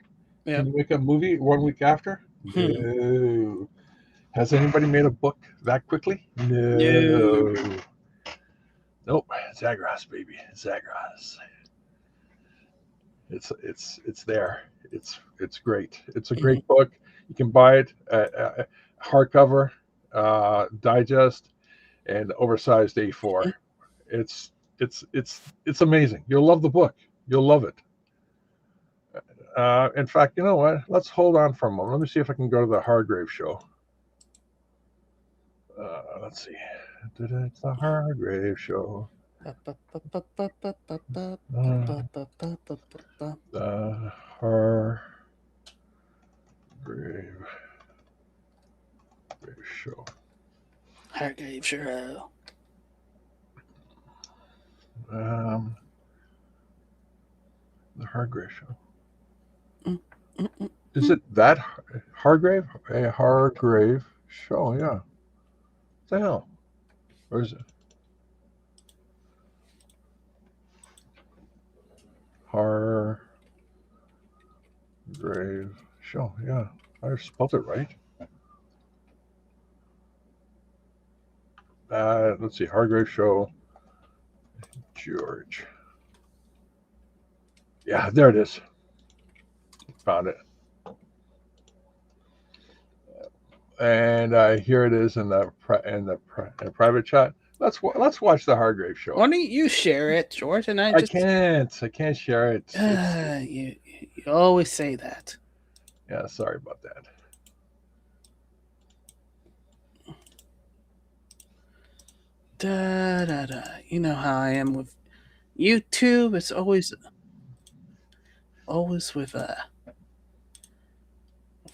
Yep. Can you make a movie 1 week after? No. Has anybody made a book that quickly? No. Nope. Zagros, baby. Zagros. It's there. It's great. It's a great book. You can buy it hardcover, digest, and oversized A4. It's amazing. You'll love the book. You'll love it. In fact, you know what? Let's hold on for a moment. Let me see if I can go to the Hargrave Show. Let's see. It's the Hargrave Show. The Hargrave Show. Hargrave Show. The Hargrave Show. Is it that Hargrave? A Hargrave Show, yeah. What the hell? Where is it? Hargrave Show, yeah. I spelled it right. Let's see, Hargrave Show, George. Yeah, there it is. Found it. And here it is in the private chat. Let's watch the Hargrave Show. Why don't you share it, George? And I can't share it. You always say that. Yeah, sorry about that. You know how I am with YouTube. It's always with a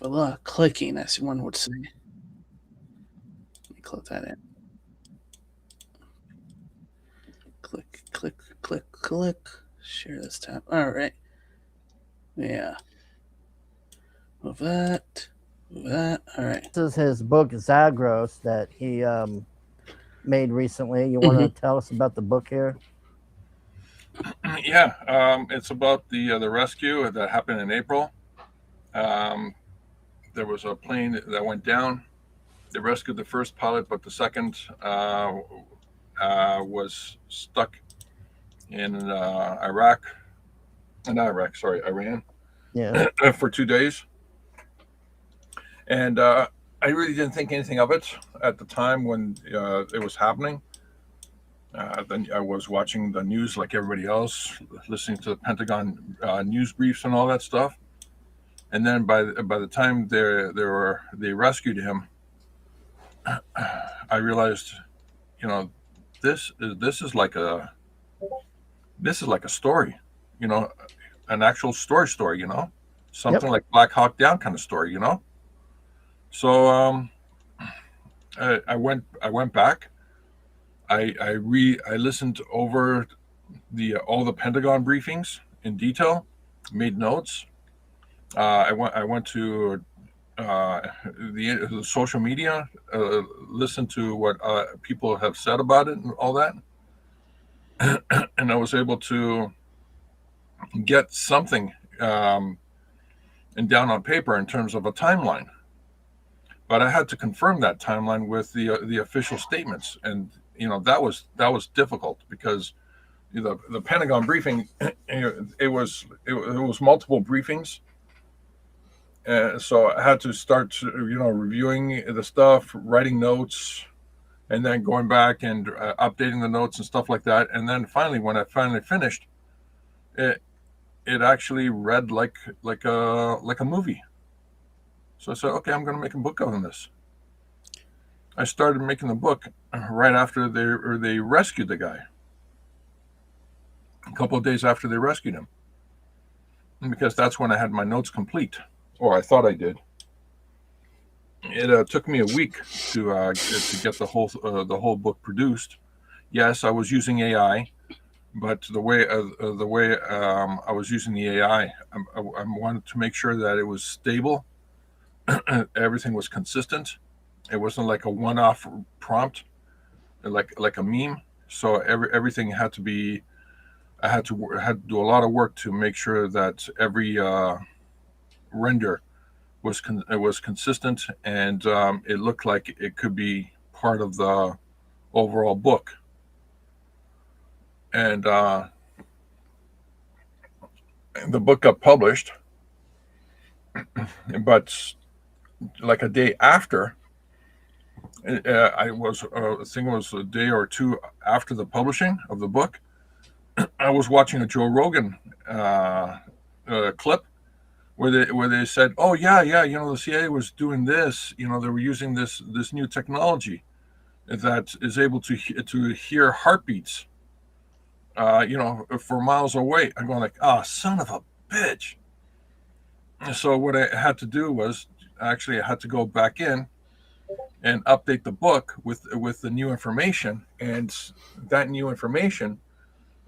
lot of clicking, as one would say. Let me close that in. Click. Share this tab. All right. Yeah. Move that. All right. This is his book Zagros that he made recently. You want to tell us about the book here? Yeah, it's about the rescue that happened in April. There was a plane that went down. They rescued the first pilot, but the second was stuck in Iran. Yeah. For 2 days. And I really didn't think anything of it at the time when it was happening. Then I was watching the news like everybody else, listening to the Pentagon news briefs and all that stuff. And then by the time they rescued him, I realized, this is like a story, an actual story, something like Black Hawk Down kind of story, So I went back. I listened over all the Pentagon briefings in detail, made notes. I went to the social media, listened to what people have said about it and all that, and I was able to get something and down on paper in terms of a timeline. but I had to confirm that timeline with the official statements, and that was difficult because the Pentagon briefing, it was multiple briefings, so I had to start reviewing the stuff, writing notes, and then going back and updating the notes and stuff like that. And then finally, when I finally finished, it actually read like a movie. So I said, okay, I'm going to make a book on this. I started making the book right after they rescued the guy. A couple of days after they rescued him, and because that's when I had my notes complete, or I thought I did. It took me a week to get the whole book produced. Yes, I was using AI, but the way I was using the AI, I wanted to make sure that it was stable, everything was consistent. It wasn't like a one-off prompt, like a meme. So everything had to be. I had to do a lot of work to make sure that every render was consistent, and it looked like it could be part of the overall book. And the book got published, but like a day after, I think it was a day or two after the publishing of the book, I was watching a Joe Rogan clip where they said, "Oh yeah, the CIA was doing this. They were using this new technology that is able to hear heartbeats, for miles away." I'm going like, "Ah, son of a bitch!" So what I had to do was I had to go back in and update the book with the new information, and that new information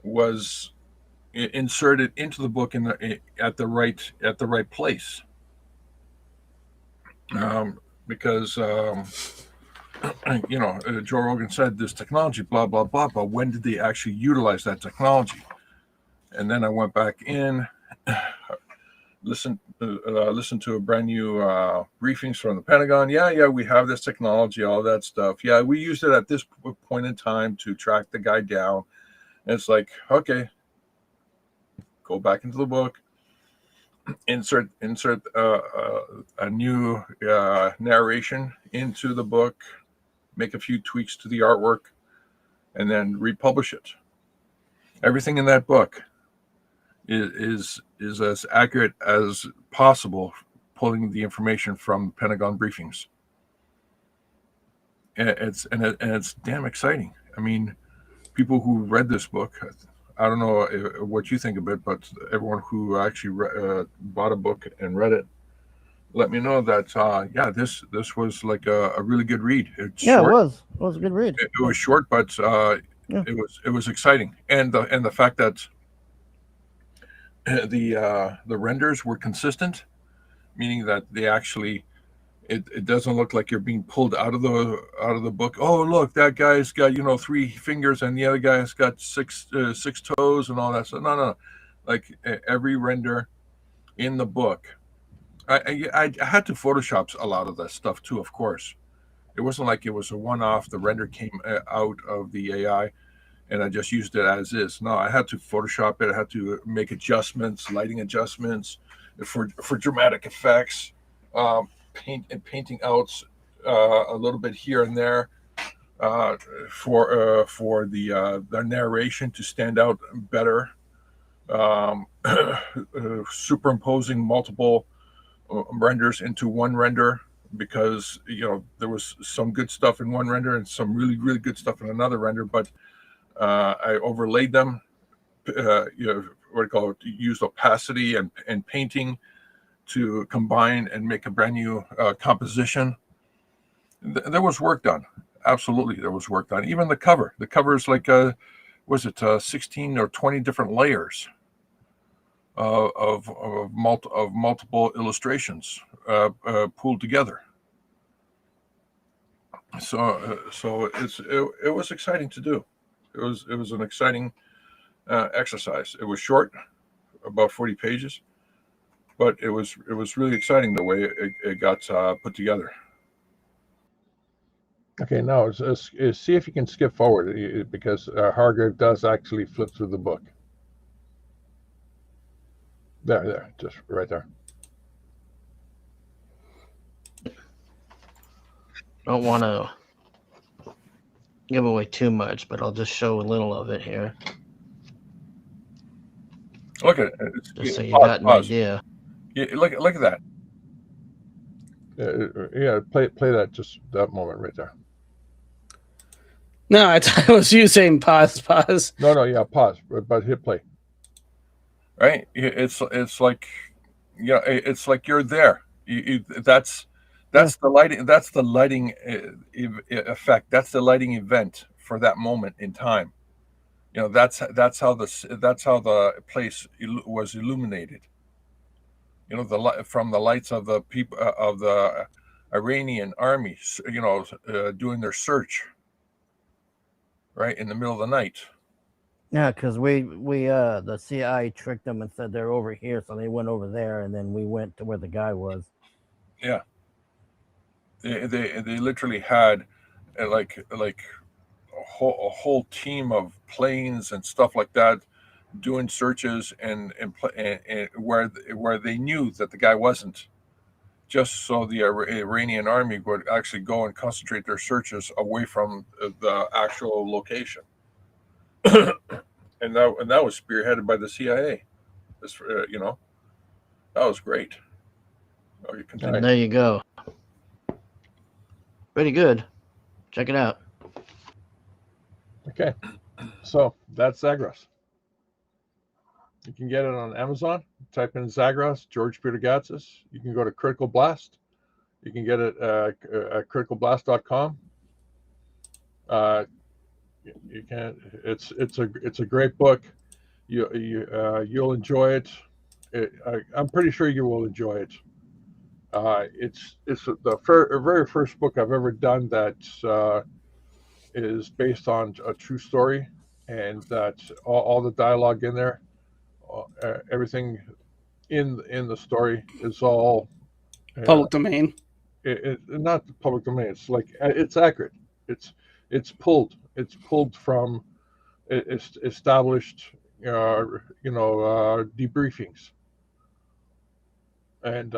was inserted into the book at the right place, because Joe Rogan said this technology, blah blah blah, but when did they actually utilize that technology? And then I went back in, listened to a brand new briefings from the Pentagon. Yeah, we have this technology, all that stuff. Yeah, we used it at this point in time to track the guy down. And it's like, okay, go back into the book, insert a new narration into the book, make a few tweaks to the artwork, and then republish it. Everything in that book is as accurate as possible, pulling the information from Pentagon briefings. And it's damn exciting. I mean, people who read this book, I don't know what you think of it, but everyone who actually bought a book and read it, let me know that this was like a really good read. It's short. It was a good read. It was short, but it was exciting, and the fact that the renders were consistent, meaning that they actually. It doesn't look like you're being pulled out of the book. Oh, look, that guy's got 3 fingers and the other guy's got six toes and all that stuff. No, like every render in the book. I had to Photoshop a lot of that stuff too. Of course, it wasn't like it was a one-off. The render came out of the AI, and I just used it as is. No, I had to Photoshop it. I had to make adjustments, lighting adjustments, for dramatic effects. Painting out a little bit here and there for the narration to stand out better. Superimposing multiple renders into one render, because there was some good stuff in one render and some really really good stuff in another render, but I overlaid them. What do you call it? Used opacity and painting to combine and make a brand new composition. There was work done. Absolutely, there was work done. Even the cover. The cover is like, 16 or 20 different layers of multiple illustrations pulled together. So it was exciting to do. It was an exciting exercise. It was short, about 40 pages. But it was really exciting the way it got put together. Okay, now see if you can skip forward because Harger does actually flip through the book. There, just right there. Don't want to give away too much, but I'll just show a little of it here. Look at it. Just so you got an idea. Yeah, look at that. Yeah, play that just that moment right there. No, I thought it was you saying pause. No, yeah, pause, but hit play. Right? It's like, yeah, it's like you're there. That's the lighting. That's the lighting effect. That's the lighting event for that moment in time. That's how the place was illuminated. From the lights of the people of the Iranian army, doing their search. Right in the middle of the night. Yeah, because we the CIA tricked them and said they're over here, so they went over there, and then we went to where the guy was. Yeah. They literally had like a whole team of planes and stuff like that doing searches and where they knew that the guy wasn't, just so the Iranian army would actually go and concentrate their searches away from the actual location. and that was spearheaded by the CIA. That was great. Okay, and there you go. Pretty good. Check it out. Okay, so that's Zagros. You can get it on Amazon. Type in Zagros, GeorgePeterGatsis. You can go to CriticalBlast. You can get it at CriticalBlast.com. You can. It's a great book. You'll enjoy it. I'm pretty sure you will enjoy it. It's the very first book I've ever done that is based on a true story, and that all the dialogue in there, everything in the story is all public domain. Not the public domain. It's like it's accurate. It's pulled from established debriefings and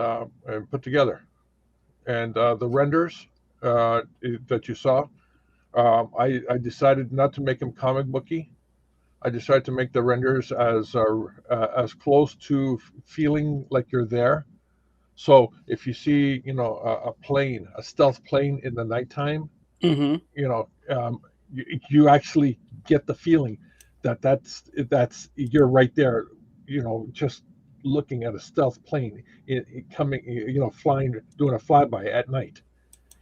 put together, and the renders that you saw. I decided not to make them comic booky. I decided to make the renders as close to feeling like you're there. So if you see, a plane, a stealth plane in the nighttime, mm-hmm. You actually get the feeling that's you're right there, just looking at a stealth plane coming, flying, doing a flyby at night.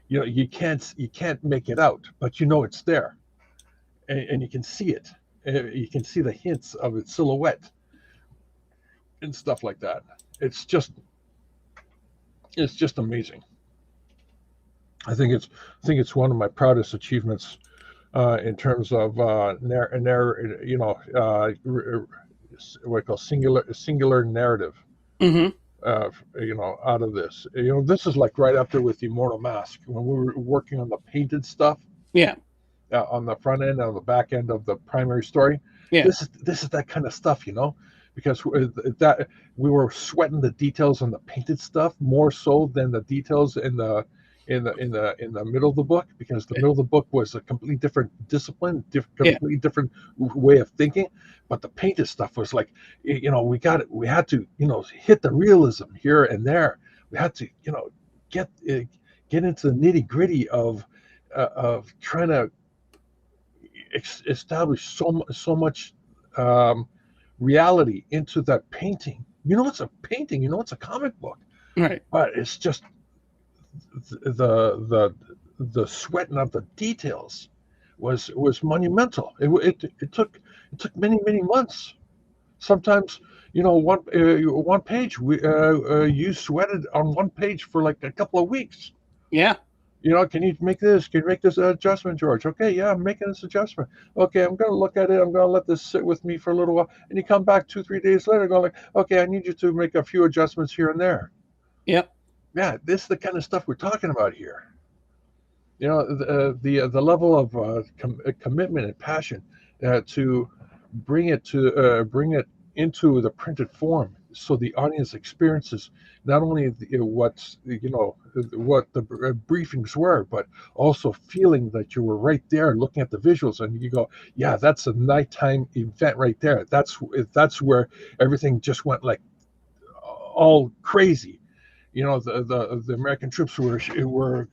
You can't make it out, but it's there, and you can see it. You can see the hints of its silhouette and stuff like that. It's just amazing. I think it's one of my proudest achievements in terms of what we call singular narrative. Mm-hmm. Out of this, this is like right up there with the Immortal Mask when we were working on the painted stuff. Yeah. On the front end, on the back end of the primary story. Yeah. This is that kind of stuff, because that we were sweating the details on the painted stuff more so than the details in the middle of the book, because the middle of the book was a completely different discipline, completely different way of thinking. But the painted stuff was like, we had to, hit the realism here and there. We had to, get into the nitty gritty of trying to establish so much reality into that painting. It's a painting. It's a comic book, right? But it's just the sweating of the details was monumental. It took many months. Sometimes one page you sweated on one page for like a couple of weeks. Yeah. Can you make this? Can you make this adjustment, George? Okay, yeah, I'm making this adjustment. Okay, I'm going to look at it. I'm going to let this sit with me for a little while. And you come back 2-3 days later, going like, okay, I need you to make a few adjustments here and there. Yep. Yeah, this is the kind of stuff we're talking about here. You know, the level of commitment and passion to bring it into the printed form, so the audience experiences not only what the briefings were, but also feeling that you were right there looking at the visuals, and you go, yeah, that's a nighttime event right there. That's where everything just went like all crazy. You know, the American troops were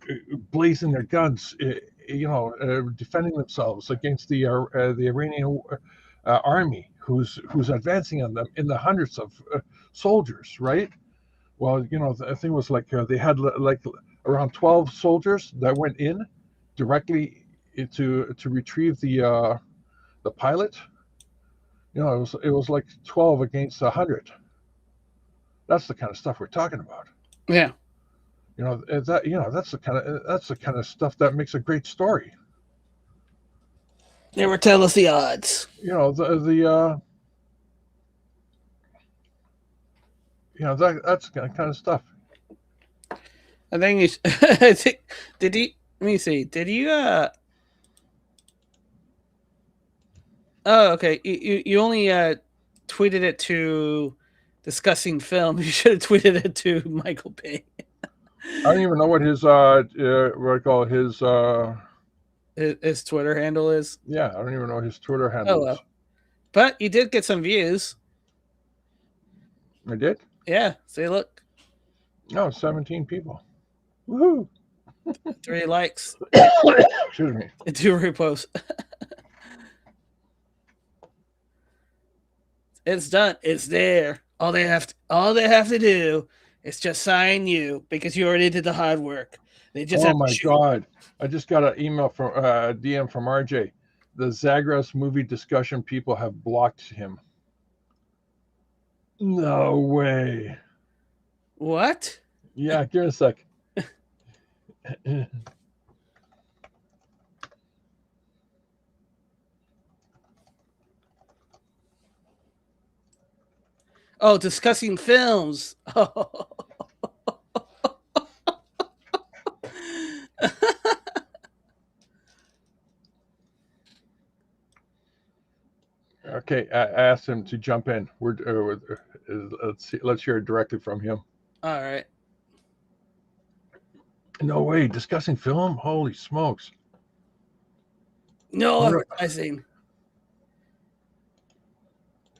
blazing their guns, defending themselves against the Iranian army, who's advancing on them in the hundreds of soldiers, right? Well, you know, the thing was like they had like around 12 soldiers that went in directly to retrieve the pilot. You know, it was like 12 against 100. That's the kind of stuff we're talking about. Yeah. You know, that's the kind of stuff that makes a great story. Never tell us the odds. You know, that's the kind of stuff. I think I think let me see. Did you Oh, okay. You only tweeted it to Discussing Film. You should have tweeted it to Michael Bay. I don't even know what his what I call his Twitter handle is. Yeah, I don't even know what his Twitter handle is. But you did get some views. I did? Yeah. See, look. No, 17 people. Woohoo! 3 likes. Excuse me. And 2 reposts. It's done. It's there. All they have to do is just sign you, because you already did the hard work. They just Oh my God! I just got an email from DM from RJ. The Zagros movie discussion people have blocked him. No way. What? Yeah, give it a sec. Oh, Discussing Films. Okay, I asked him to jump in. Let's hear it directly from him. All right. No way, Discussing Film? Holy smokes! No advertising.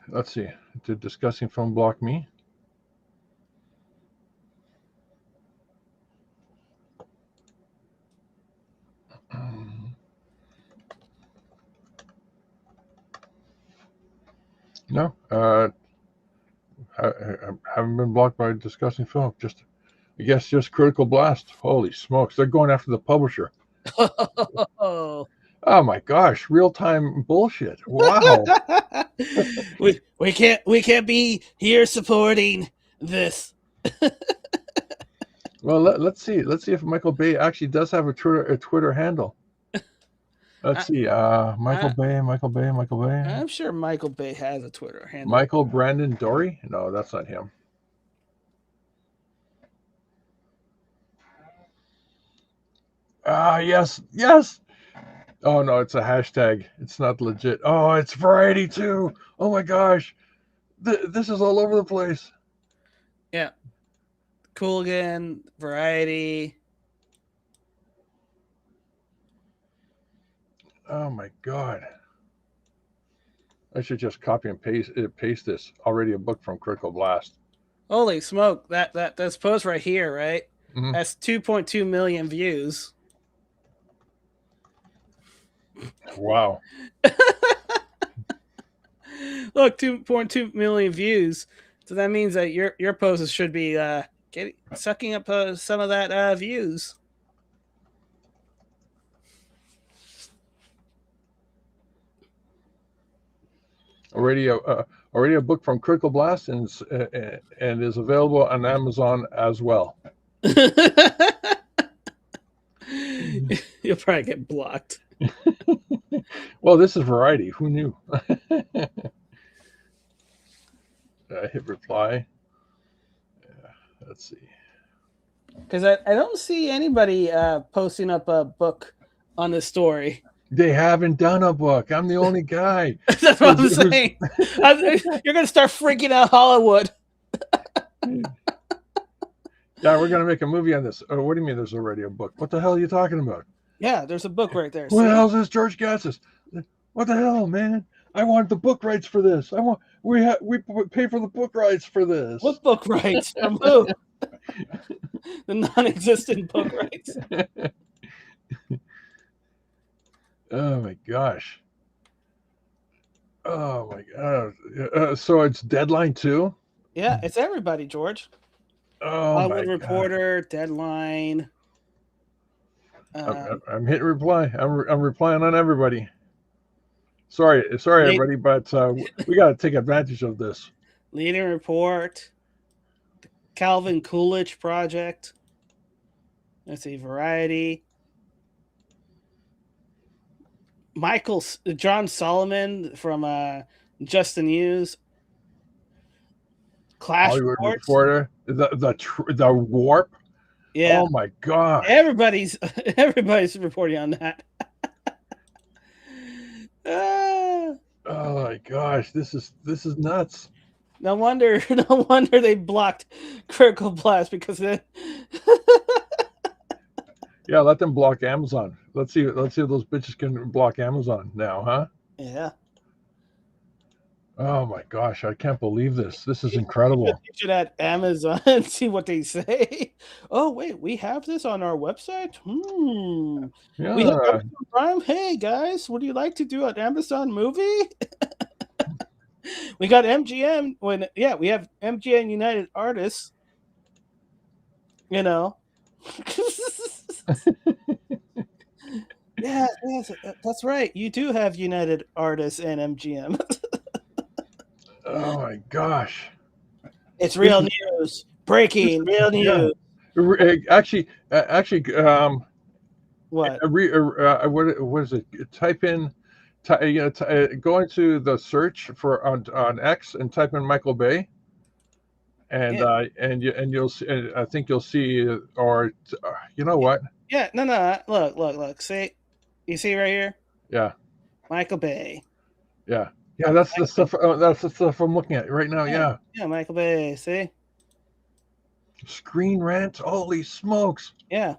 Let's see. Did Discussing Film block me? No, I haven't been blocked by Discussing Film. Just Critical Blast. Holy smokes, they're going after the publisher. Oh my gosh, real time bullshit. Wow. we can't be here supporting this. Well, let's see if Michael Bay actually does have a Twitter handle. Let's see. Michael Bay. I'm sure Michael Bay has a Twitter handle. Michael Brandon Dory? No, that's not him. Yes. Oh no, it's a hashtag. It's not legit. Oh, it's Variety too. Oh my gosh, this is all over the place. Yeah. Cooligan, Variety. Oh my God. I should just copy and paste this. Already a book from Critical Blast. Holy smoke! That's post right here, right? Mm-hmm. That's 2.2 million views. Wow. Look, 2.2 million views. So that means that your posts should be sucking up some of that views. Already a book from Critical Blast and is available on Amazon as well. You'll probably get blocked. Well, this is Variety. Who knew? Hit reply. Let's see. Because I don't see anybody posting up a book on this story. They haven't done a book. I'm the only guy. That's what I'm saying. You're going to start freaking out Hollywood. Yeah, we're going to make a movie on this. Oh, what do you mean there's already a book? What the hell are you talking about? Yeah, there's a book right there. Who the hell is this GeorgePeterGatsis? What the hell, man? I want the book rights for this. We pay for the book rights for this. What book rights? From who? The non-existent book rights. Oh my gosh. Oh my god. So it's Deadline too? Yeah, it's everybody, George. Oh Hollywood my Reporter, Deadline. I'm hitting reply. I'm replying on everybody. Sorry, everybody, but we got to take advantage of this. Leading Report, the Calvin Coolidge Project. Let's see, Variety. John Solomon from Just the News. Clash Hollywood Reports. Reporter, the Warp. Yeah. Oh my god. Everybody's reporting on that. Oh my gosh, this is nuts. No wonder they blocked CriticalBlast because then. Yeah, let them block Amazon. Let's see if those bitches can block Amazon now, huh? Yeah. Oh my gosh, I can't believe this. This is incredible. You should add Amazon and see what they say. Oh wait, we have this on our website. Yeah. We have Amazon Prime. Hey guys, would you like to do an Amazon movie? We got MGM. We have MGM United Artists. You know. Yeah, yes, that's right. You do have United Artists and MGM. Oh my gosh. It's real news. Breaking real news. Yeah. Actually, what? What is it? Type in, go into the search for on X and type in Michael Bay, and you'll see. I think you'll see, or you know what? Yeah, no. Look. See, you see right here? Yeah. Michael Bay. Yeah. Yeah, that's the stuff. That's the stuff I'm looking at right now. Yeah. Yeah, Michael Bay. See. Screen Rant. Holy smokes. Yeah.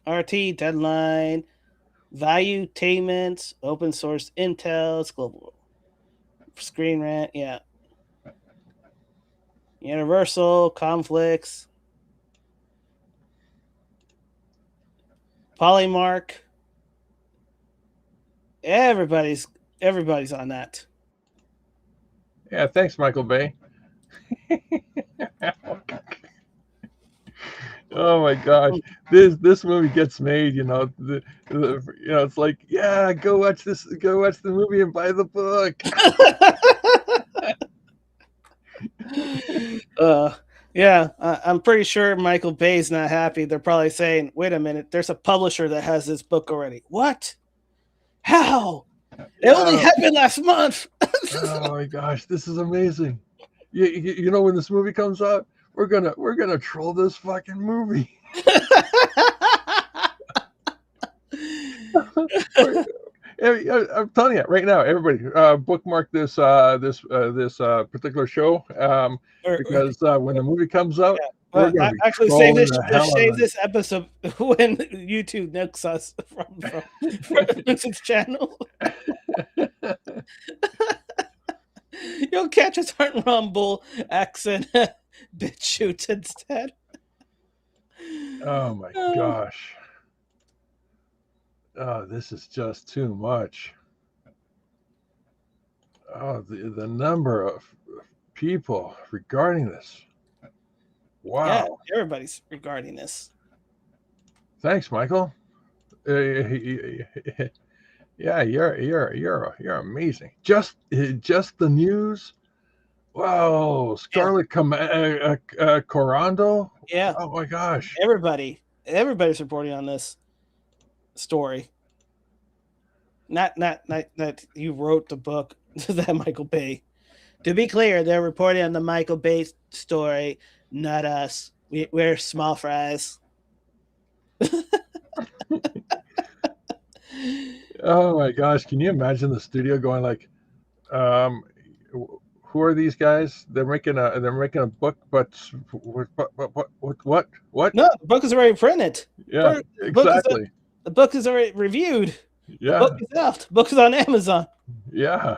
RT, Deadline, Valuetainment, Open Source Intel, Global Screen Rant. Yeah. Universal, Conflicts, Polymark. Everybody's on that. Yeah, thanks, Michael Bay. Oh my gosh, this movie gets made. It's like, yeah, go watch the movie and buy the book. Yeah, I'm pretty sure Michael Bay's not happy. They're probably saying, "Wait a minute, there's a publisher that has this book already." What? How? It only happened last month. Oh my gosh, this is amazing. You know, when this movie comes out, we're gonna troll this fucking movie. I'm telling you right now, everybody, bookmark this particular show because when the movie comes out, we're gonna be actually save this episode when YouTube nukes us from its channel. You'll catch us on Rumble, X, and BitChute instead. Oh my gosh. Oh, this is just too much. Oh, the number of people regarding this. Wow. Yeah, everybody's regarding this. Thanks, Michael. Yeah, you're amazing. Just the news. Wow, Scarlett Corando. Yeah. Oh my gosh. Everybody's reporting on this story. Not that you wrote the book that Michael Bay. To be clear, they're reporting on the Michael Bay story, not us. We're small fries. Oh my gosh, can you imagine the studio going like, who are these guys? They're making a book, but what? No, the book is already printed. Yeah, exactly. The book is already reviewed. Yeah. The book is out. The book is on Amazon. Yeah.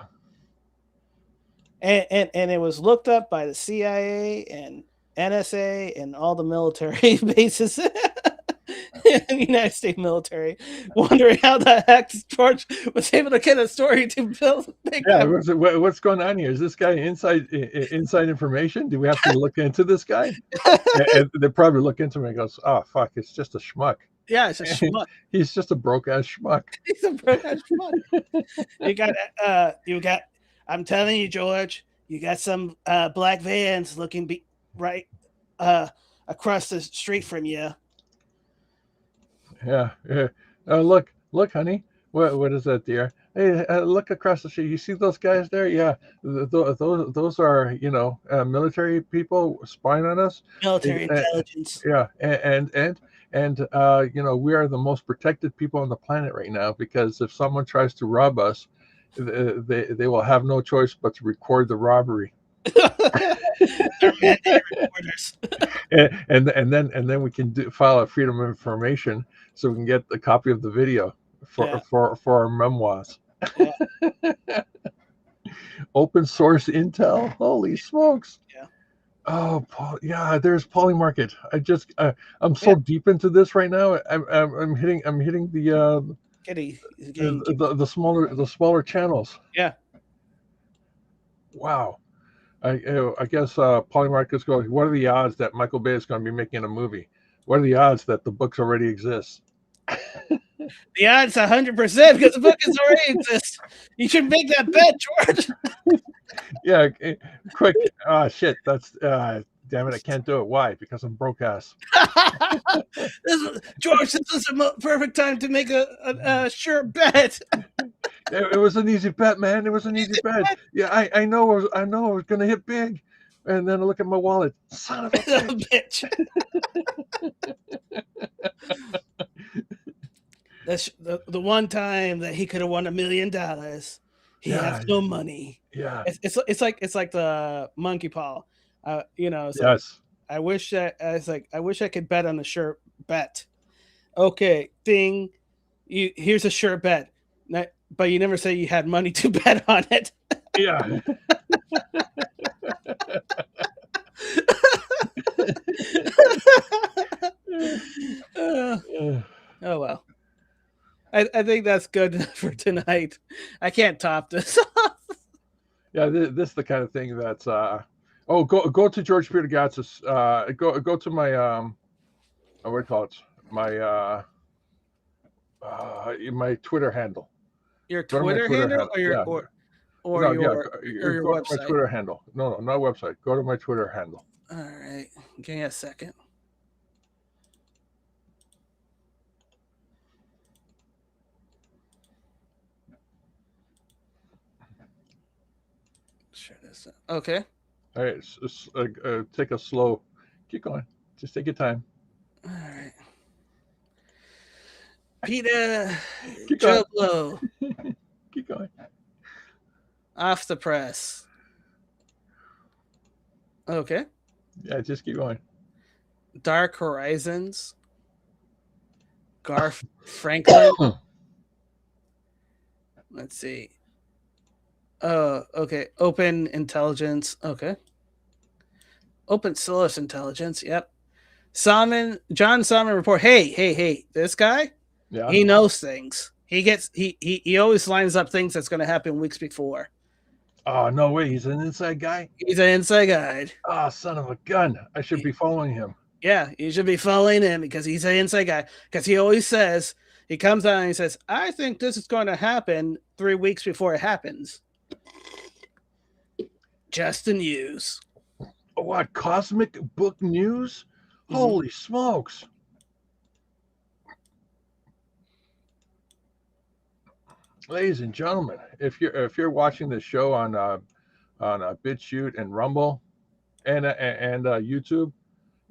And it was looked up by the CIA and NSA and all the military bases in the United States military, wondering how the heck George was able to get a story to build. Yeah, what's going on here? Is this guy inside information? Do we have to look into this guy? And they probably look into him and goes, "Oh fuck, it's just a schmuck." Yeah, it's a schmuck. He's just a broke ass schmuck. He's a broke ass schmuck. You got. I'm telling you, George, you got some black vans looking right across the street from you. Yeah. Look, honey. What is that, dear? Hey, look across the street. You see those guys there? Yeah, those are military people spying on us. Military intelligence. Yeah, and we are the most protected people on the planet right now, because if someone tries to rob us, they will have no choice but to record the robbery. and then we can file a freedom of information, so we can get a copy of the video for our memoirs. Yeah. Open source intel. Holy smokes. Yeah. Oh, yeah. There's Polymarket. I'm so deep into this right now. I'm hitting the the smaller channels. Yeah. Wow. I guess Polymarket's going, what are the odds that Michael Bay is going to be making a movie? What are the odds that the books already exist? The odds 100% because the book is already exists. You should make that bet, George. Yeah, quick. Shit. That's damn it. I can't do it. Why? Because I'm broke ass. George, this is a perfect time to make a sure bet. It was an easy bet, man. It was an easy bet. Yeah, I know. I was going to hit big, and then I look at my wallet. Son of a bitch. That's the one time that he could have won $1 million. He has no money. Yeah, it's like the monkey paw. Yes. Like, I wish I could bet on a sure bet. Okay, ding. Here's a sure bet. But you never say you had money to bet on it. Yeah. Oh well. I think that's good for tonight. I can't top this. Yeah, this is the kind of thing that's go to GeorgePeterGatsis. Go to my what do you call it? My Twitter handle. Your Twitter handle or your website? My Twitter handle. No, not website. Go to my Twitter handle. All right. Give me a second. Share this up. Okay. All right. Take a slow. Keep going. Just take your time. All right. Peter Keep going. Joblo. Keep going. Off the press. Okay. Yeah, just keep going. Dark Horizons. Garth Franklin. Let's see. Okay. Open Intelligence. Okay. Open Source Intelligence. Yep. John Simon report. Hey, this guy, yeah, he knows things. He always lines up things that's going to happen weeks before. Oh, no way. He's an inside guy? He's an inside guy. Oh, son of a gun. I should be following him. Yeah, you should be following him because he's an inside guy. Because he always says, he comes out and he says, I think this is going to happen 3 weeks before it happens. Just the news. What, cosmic book news? Mm-hmm. Holy smokes. Ladies and gentlemen, if you're watching this show on BitChute and Rumble and YouTube,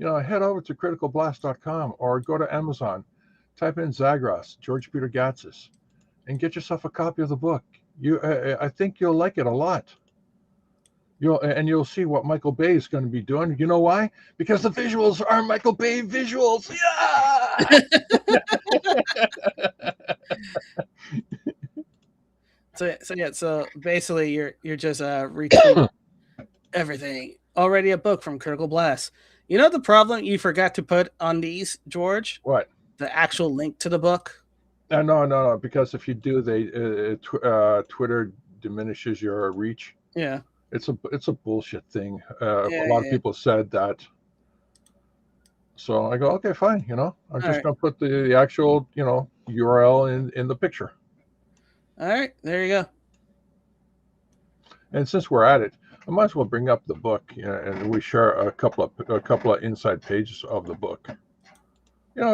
head over to CriticalBlast.com or go to Amazon. Type in Zagros, GeorgePeterGatsis, and get yourself a copy of the book. I think you'll like it a lot. You'll see what Michael Bay is going to be doing. You know why? Because the visuals are Michael Bay visuals. Yeah. So basically, you're just retweeting everything. Already a book from CriticalBlast. You know the problem you forgot to put on these, George? What? The actual link to the book. No. Because if you do, Twitter diminishes your reach. Yeah. It's a bullshit thing. A lot of people said that. So I go, okay, fine. I'm just gonna put the actual URL in the picture. All right, there you go. And since we're at it, I might as well bring up the book, and we share a couple of inside pages of the book.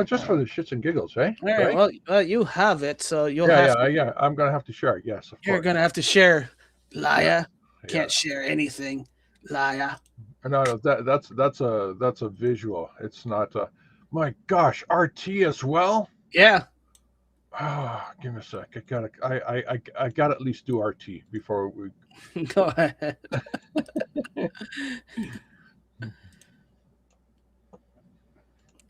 Just for the shits and giggles, eh? All right. Well, you have it, so you'll yeah. I'm gonna have to share it. Yes, you're gonna have to share, liar. Can't share anything, liar. No, that's a visual. It's not. My gosh, RT as well. Yeah. Oh, give me a sec. I gotta at least do RT before we. Go ahead.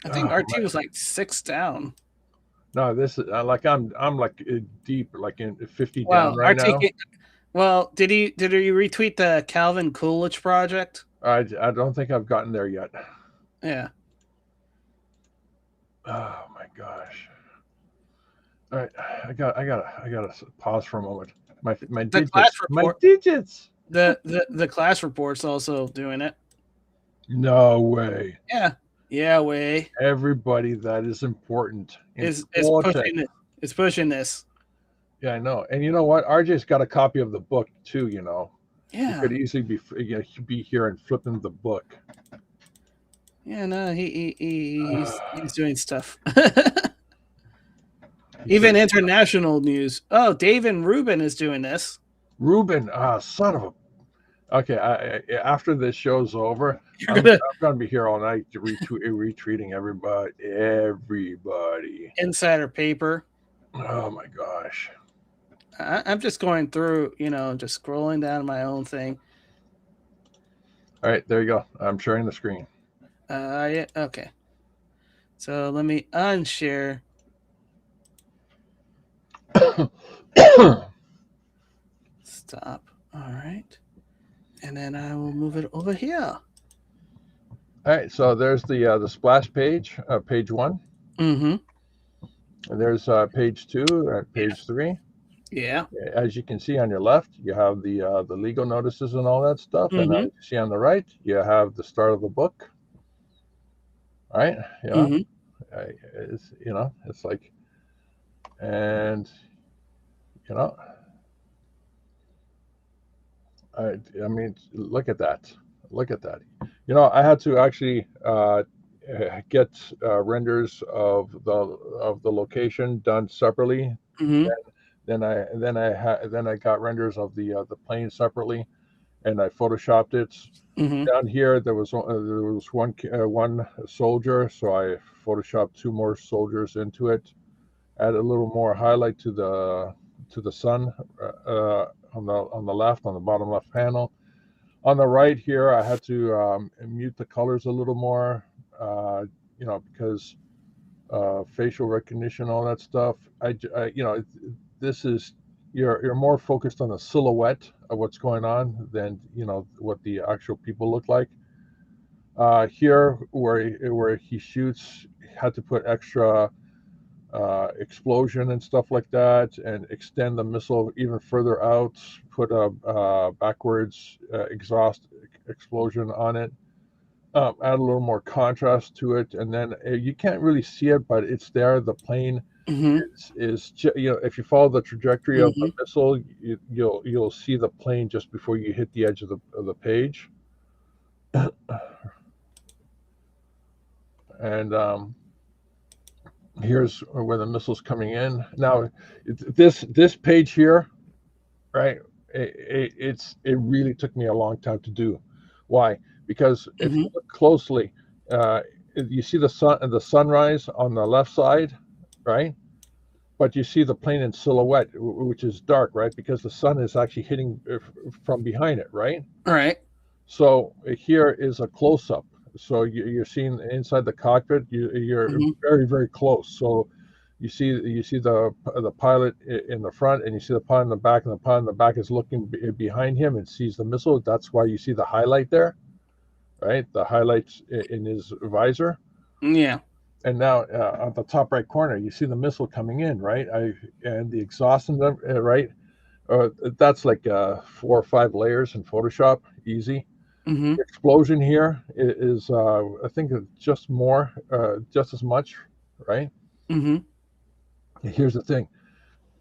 I think RT was like 6 down. No, this is I'm like deep, like in 50 Wow, down right now. Well, did he retweet the Calvin Coolidge project? I don't think I've gotten there yet. Yeah. Oh my gosh. All right, I gotta pause for a moment. My digits. My digits. The class report's also doing it. No way. Yeah. Yeah, way. Everybody that is important is pushing this. Yeah, I know. And you know what? RJ's got a copy of the book too. Yeah. He could easily be here and flipping the book. Yeah, no, he's doing stuff. Even international news. Oh, Dave and Ruben is doing this. Ruben, son of a. Okay, after this show's over, I'm gonna be here all night retweeting everybody. Insider paper. Oh my gosh. I'm just going through, just scrolling down my own thing. All right, there you go. I'm sharing the screen. Yeah, okay. So let me unshare. Stop. All right. And then I will move it over here. All right, so there's the splash page, page 1. Mm-hmm. And there's page 2 and page 3. Yeah. As you can see on your left, you have the legal notices and all that stuff. Mm-hmm. And as you see on the right, you have the start of the book. All right. Yeah. Mm-hmm. It's like, and I mean, look at that. Look at that. I had to actually get renders of the location done separately. Mm-hmm. Then I got renders of the plane separately, and I photoshopped it. Mm-hmm. Down here there was one soldier, so I photoshopped 2 more soldiers into it. Add a little more highlight to the sun on the left, on the bottom left panel. On the right here, I had to mute the colors a little more, because facial recognition, all that stuff. This is you're more focused on the silhouette of what's going on than what the actual people look like. Here, where he shoots, had to put extra explosion and stuff like that, and extend the missile even further out. Put a backwards exhaust explosion on it. Add a little more contrast to it, and then you can't really see it, but it's there. The plane is if you follow the trajectory of the missile, you'll see the plane just before you hit the edge of the page. And here's where the missile's coming in. Now, this page here, right? It really took me a long time to do. Why? Because if you look closely, you see the sunrise on the left side, right? But you see the plane in silhouette, which is dark, right? Because the sun is actually hitting from behind it, right? All right. So here is a close-up. So you're seeing inside the cockpit. You're very, very close. So you see the pilot in the front, and you see the pilot in the back, and the pilot in the back is looking behind him and sees the missile. That's why you see the highlight there, right? The highlights in his visor. Yeah. And now on the top right corner, you see the missile coming in, right? And the exhaust in them, right? That's like 4 or 5 layers in Photoshop, easy. Mm-hmm. The explosion here is I think just as much, right? Mm-hmm. Here's the thing,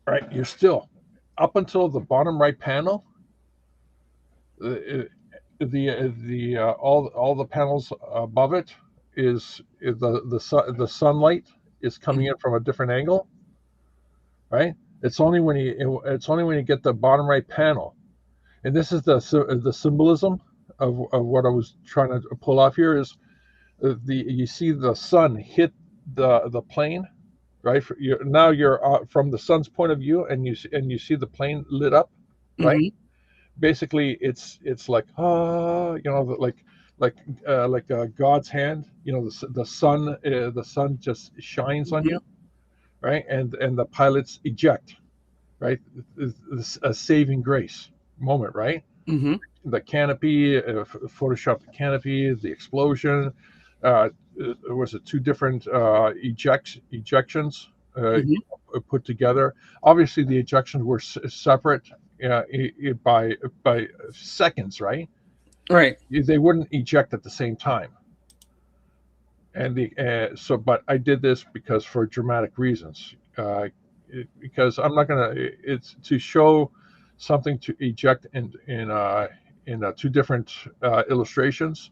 right? You're still up until the bottom right panel. All the panels above it is the sunlight is coming in from a different angle, right? It's only when you get the bottom right panel, and this is the symbolism of what I was trying to pull off here is you see the sun hit the plane, right? Now you're from the sun's point of view, and you see the plane lit up, right? Mm-hmm. Basically, it's like like God's hand. The sun just shines on you, right? And the pilots eject, right? It's a saving grace moment, right? Mm-hmm. The canopy, Photoshop the canopy, the explosion. Was it 2 different ejections put together? Obviously, the ejections were separate by seconds, right? Right. They wouldn't eject at the same time. And but I did this because for dramatic reasons. Because I'm not gonna. It's to show something to eject in 2 different illustrations.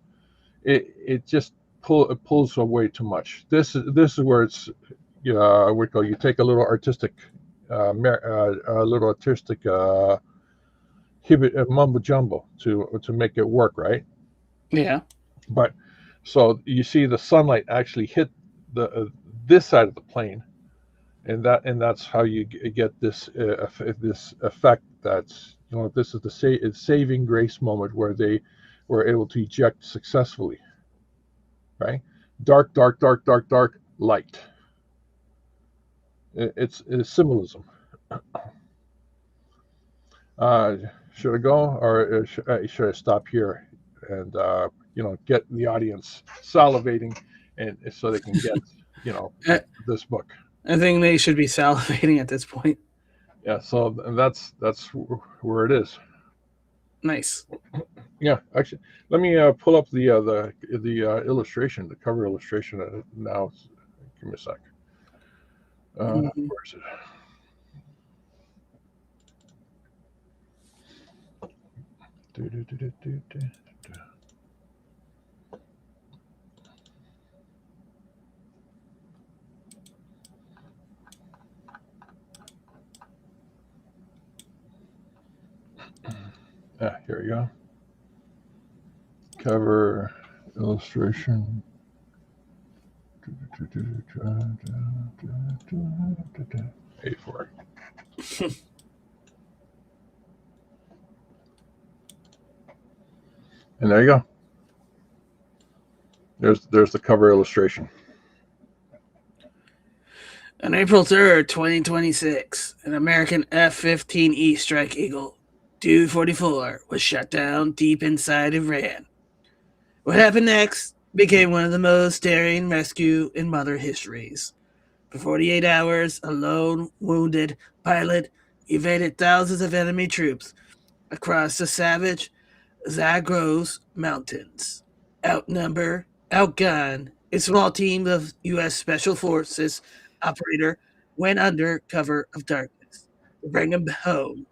It just pulls away too much. This is where it's you take a little artistic mumbo jumbo to make it work, right? Yeah. But so you see the sunlight actually hit this side of the plane, and that's how you get this effect. That's this is the saving grace moment where they were able to eject successfully, right? Dark, dark, dark, dark, dark, light. It's symbolism. Should I go, or should I stop here and get the audience salivating, and so they can get this book? I think they should be salivating at this point. Yeah, so that's where it is. Nice. Yeah, actually, let me pull up the illustration, the cover illustration now. Give me a sec. Where is it? Here we go. Cover illustration. A4. And there you go. There's the cover illustration. On April 3rd, 2026, an American F-15E Strike Eagle 244 was shot down deep inside Iran. What happened next became one of the most daring rescue in modern histories. For 48 hours, a lone wounded pilot evaded thousands of enemy troops across the savage Zagros Mountains. Outgunned, a small team of U.S. Special Forces operator went under cover of darkness to bring him home.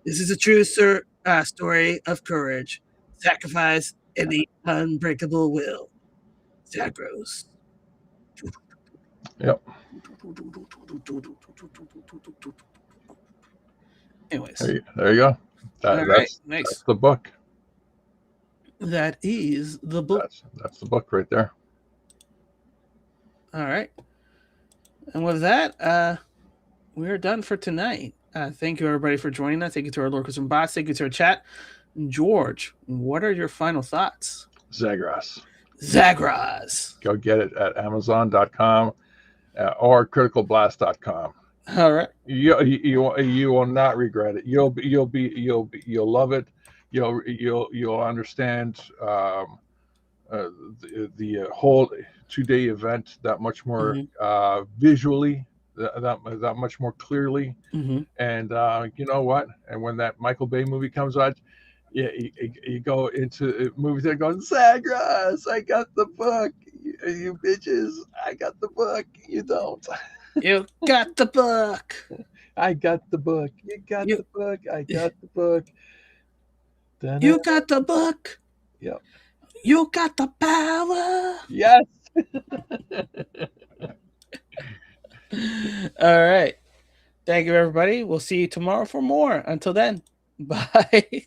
This is a true story of courage, sacrifice, and the unbreakable will. Zagros. Yep. Anyways. There you go. Nice. That's the book. That is the book. That's the book right there. All right. And with that, we're done for tonight. Thank you, everybody, for joining us. Thank you to our lurkers and bots. Thank you to our chat. George, what are your final thoughts? Zagras. Zagras. Go get it at Amazon.com or CriticalBlast.com. All right. You will not regret it. You'll love it. You'll understand the whole 2-day event that much more visually, that much more clearly. And you know what? And when that Michael Bay movie comes out, you go into movie theater going, Zagras, I got the book. You bitches, I got the book. You don't. You got the book. I got the book. You got the book. I got the book. You got the book. Yep. You got the power. Yes. All right. Thank you, everybody. We'll see you tomorrow for more. Until then, bye.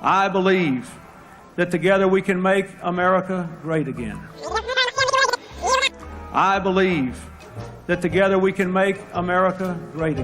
I believe that together we can make America great again. I believe that together we can make America great again.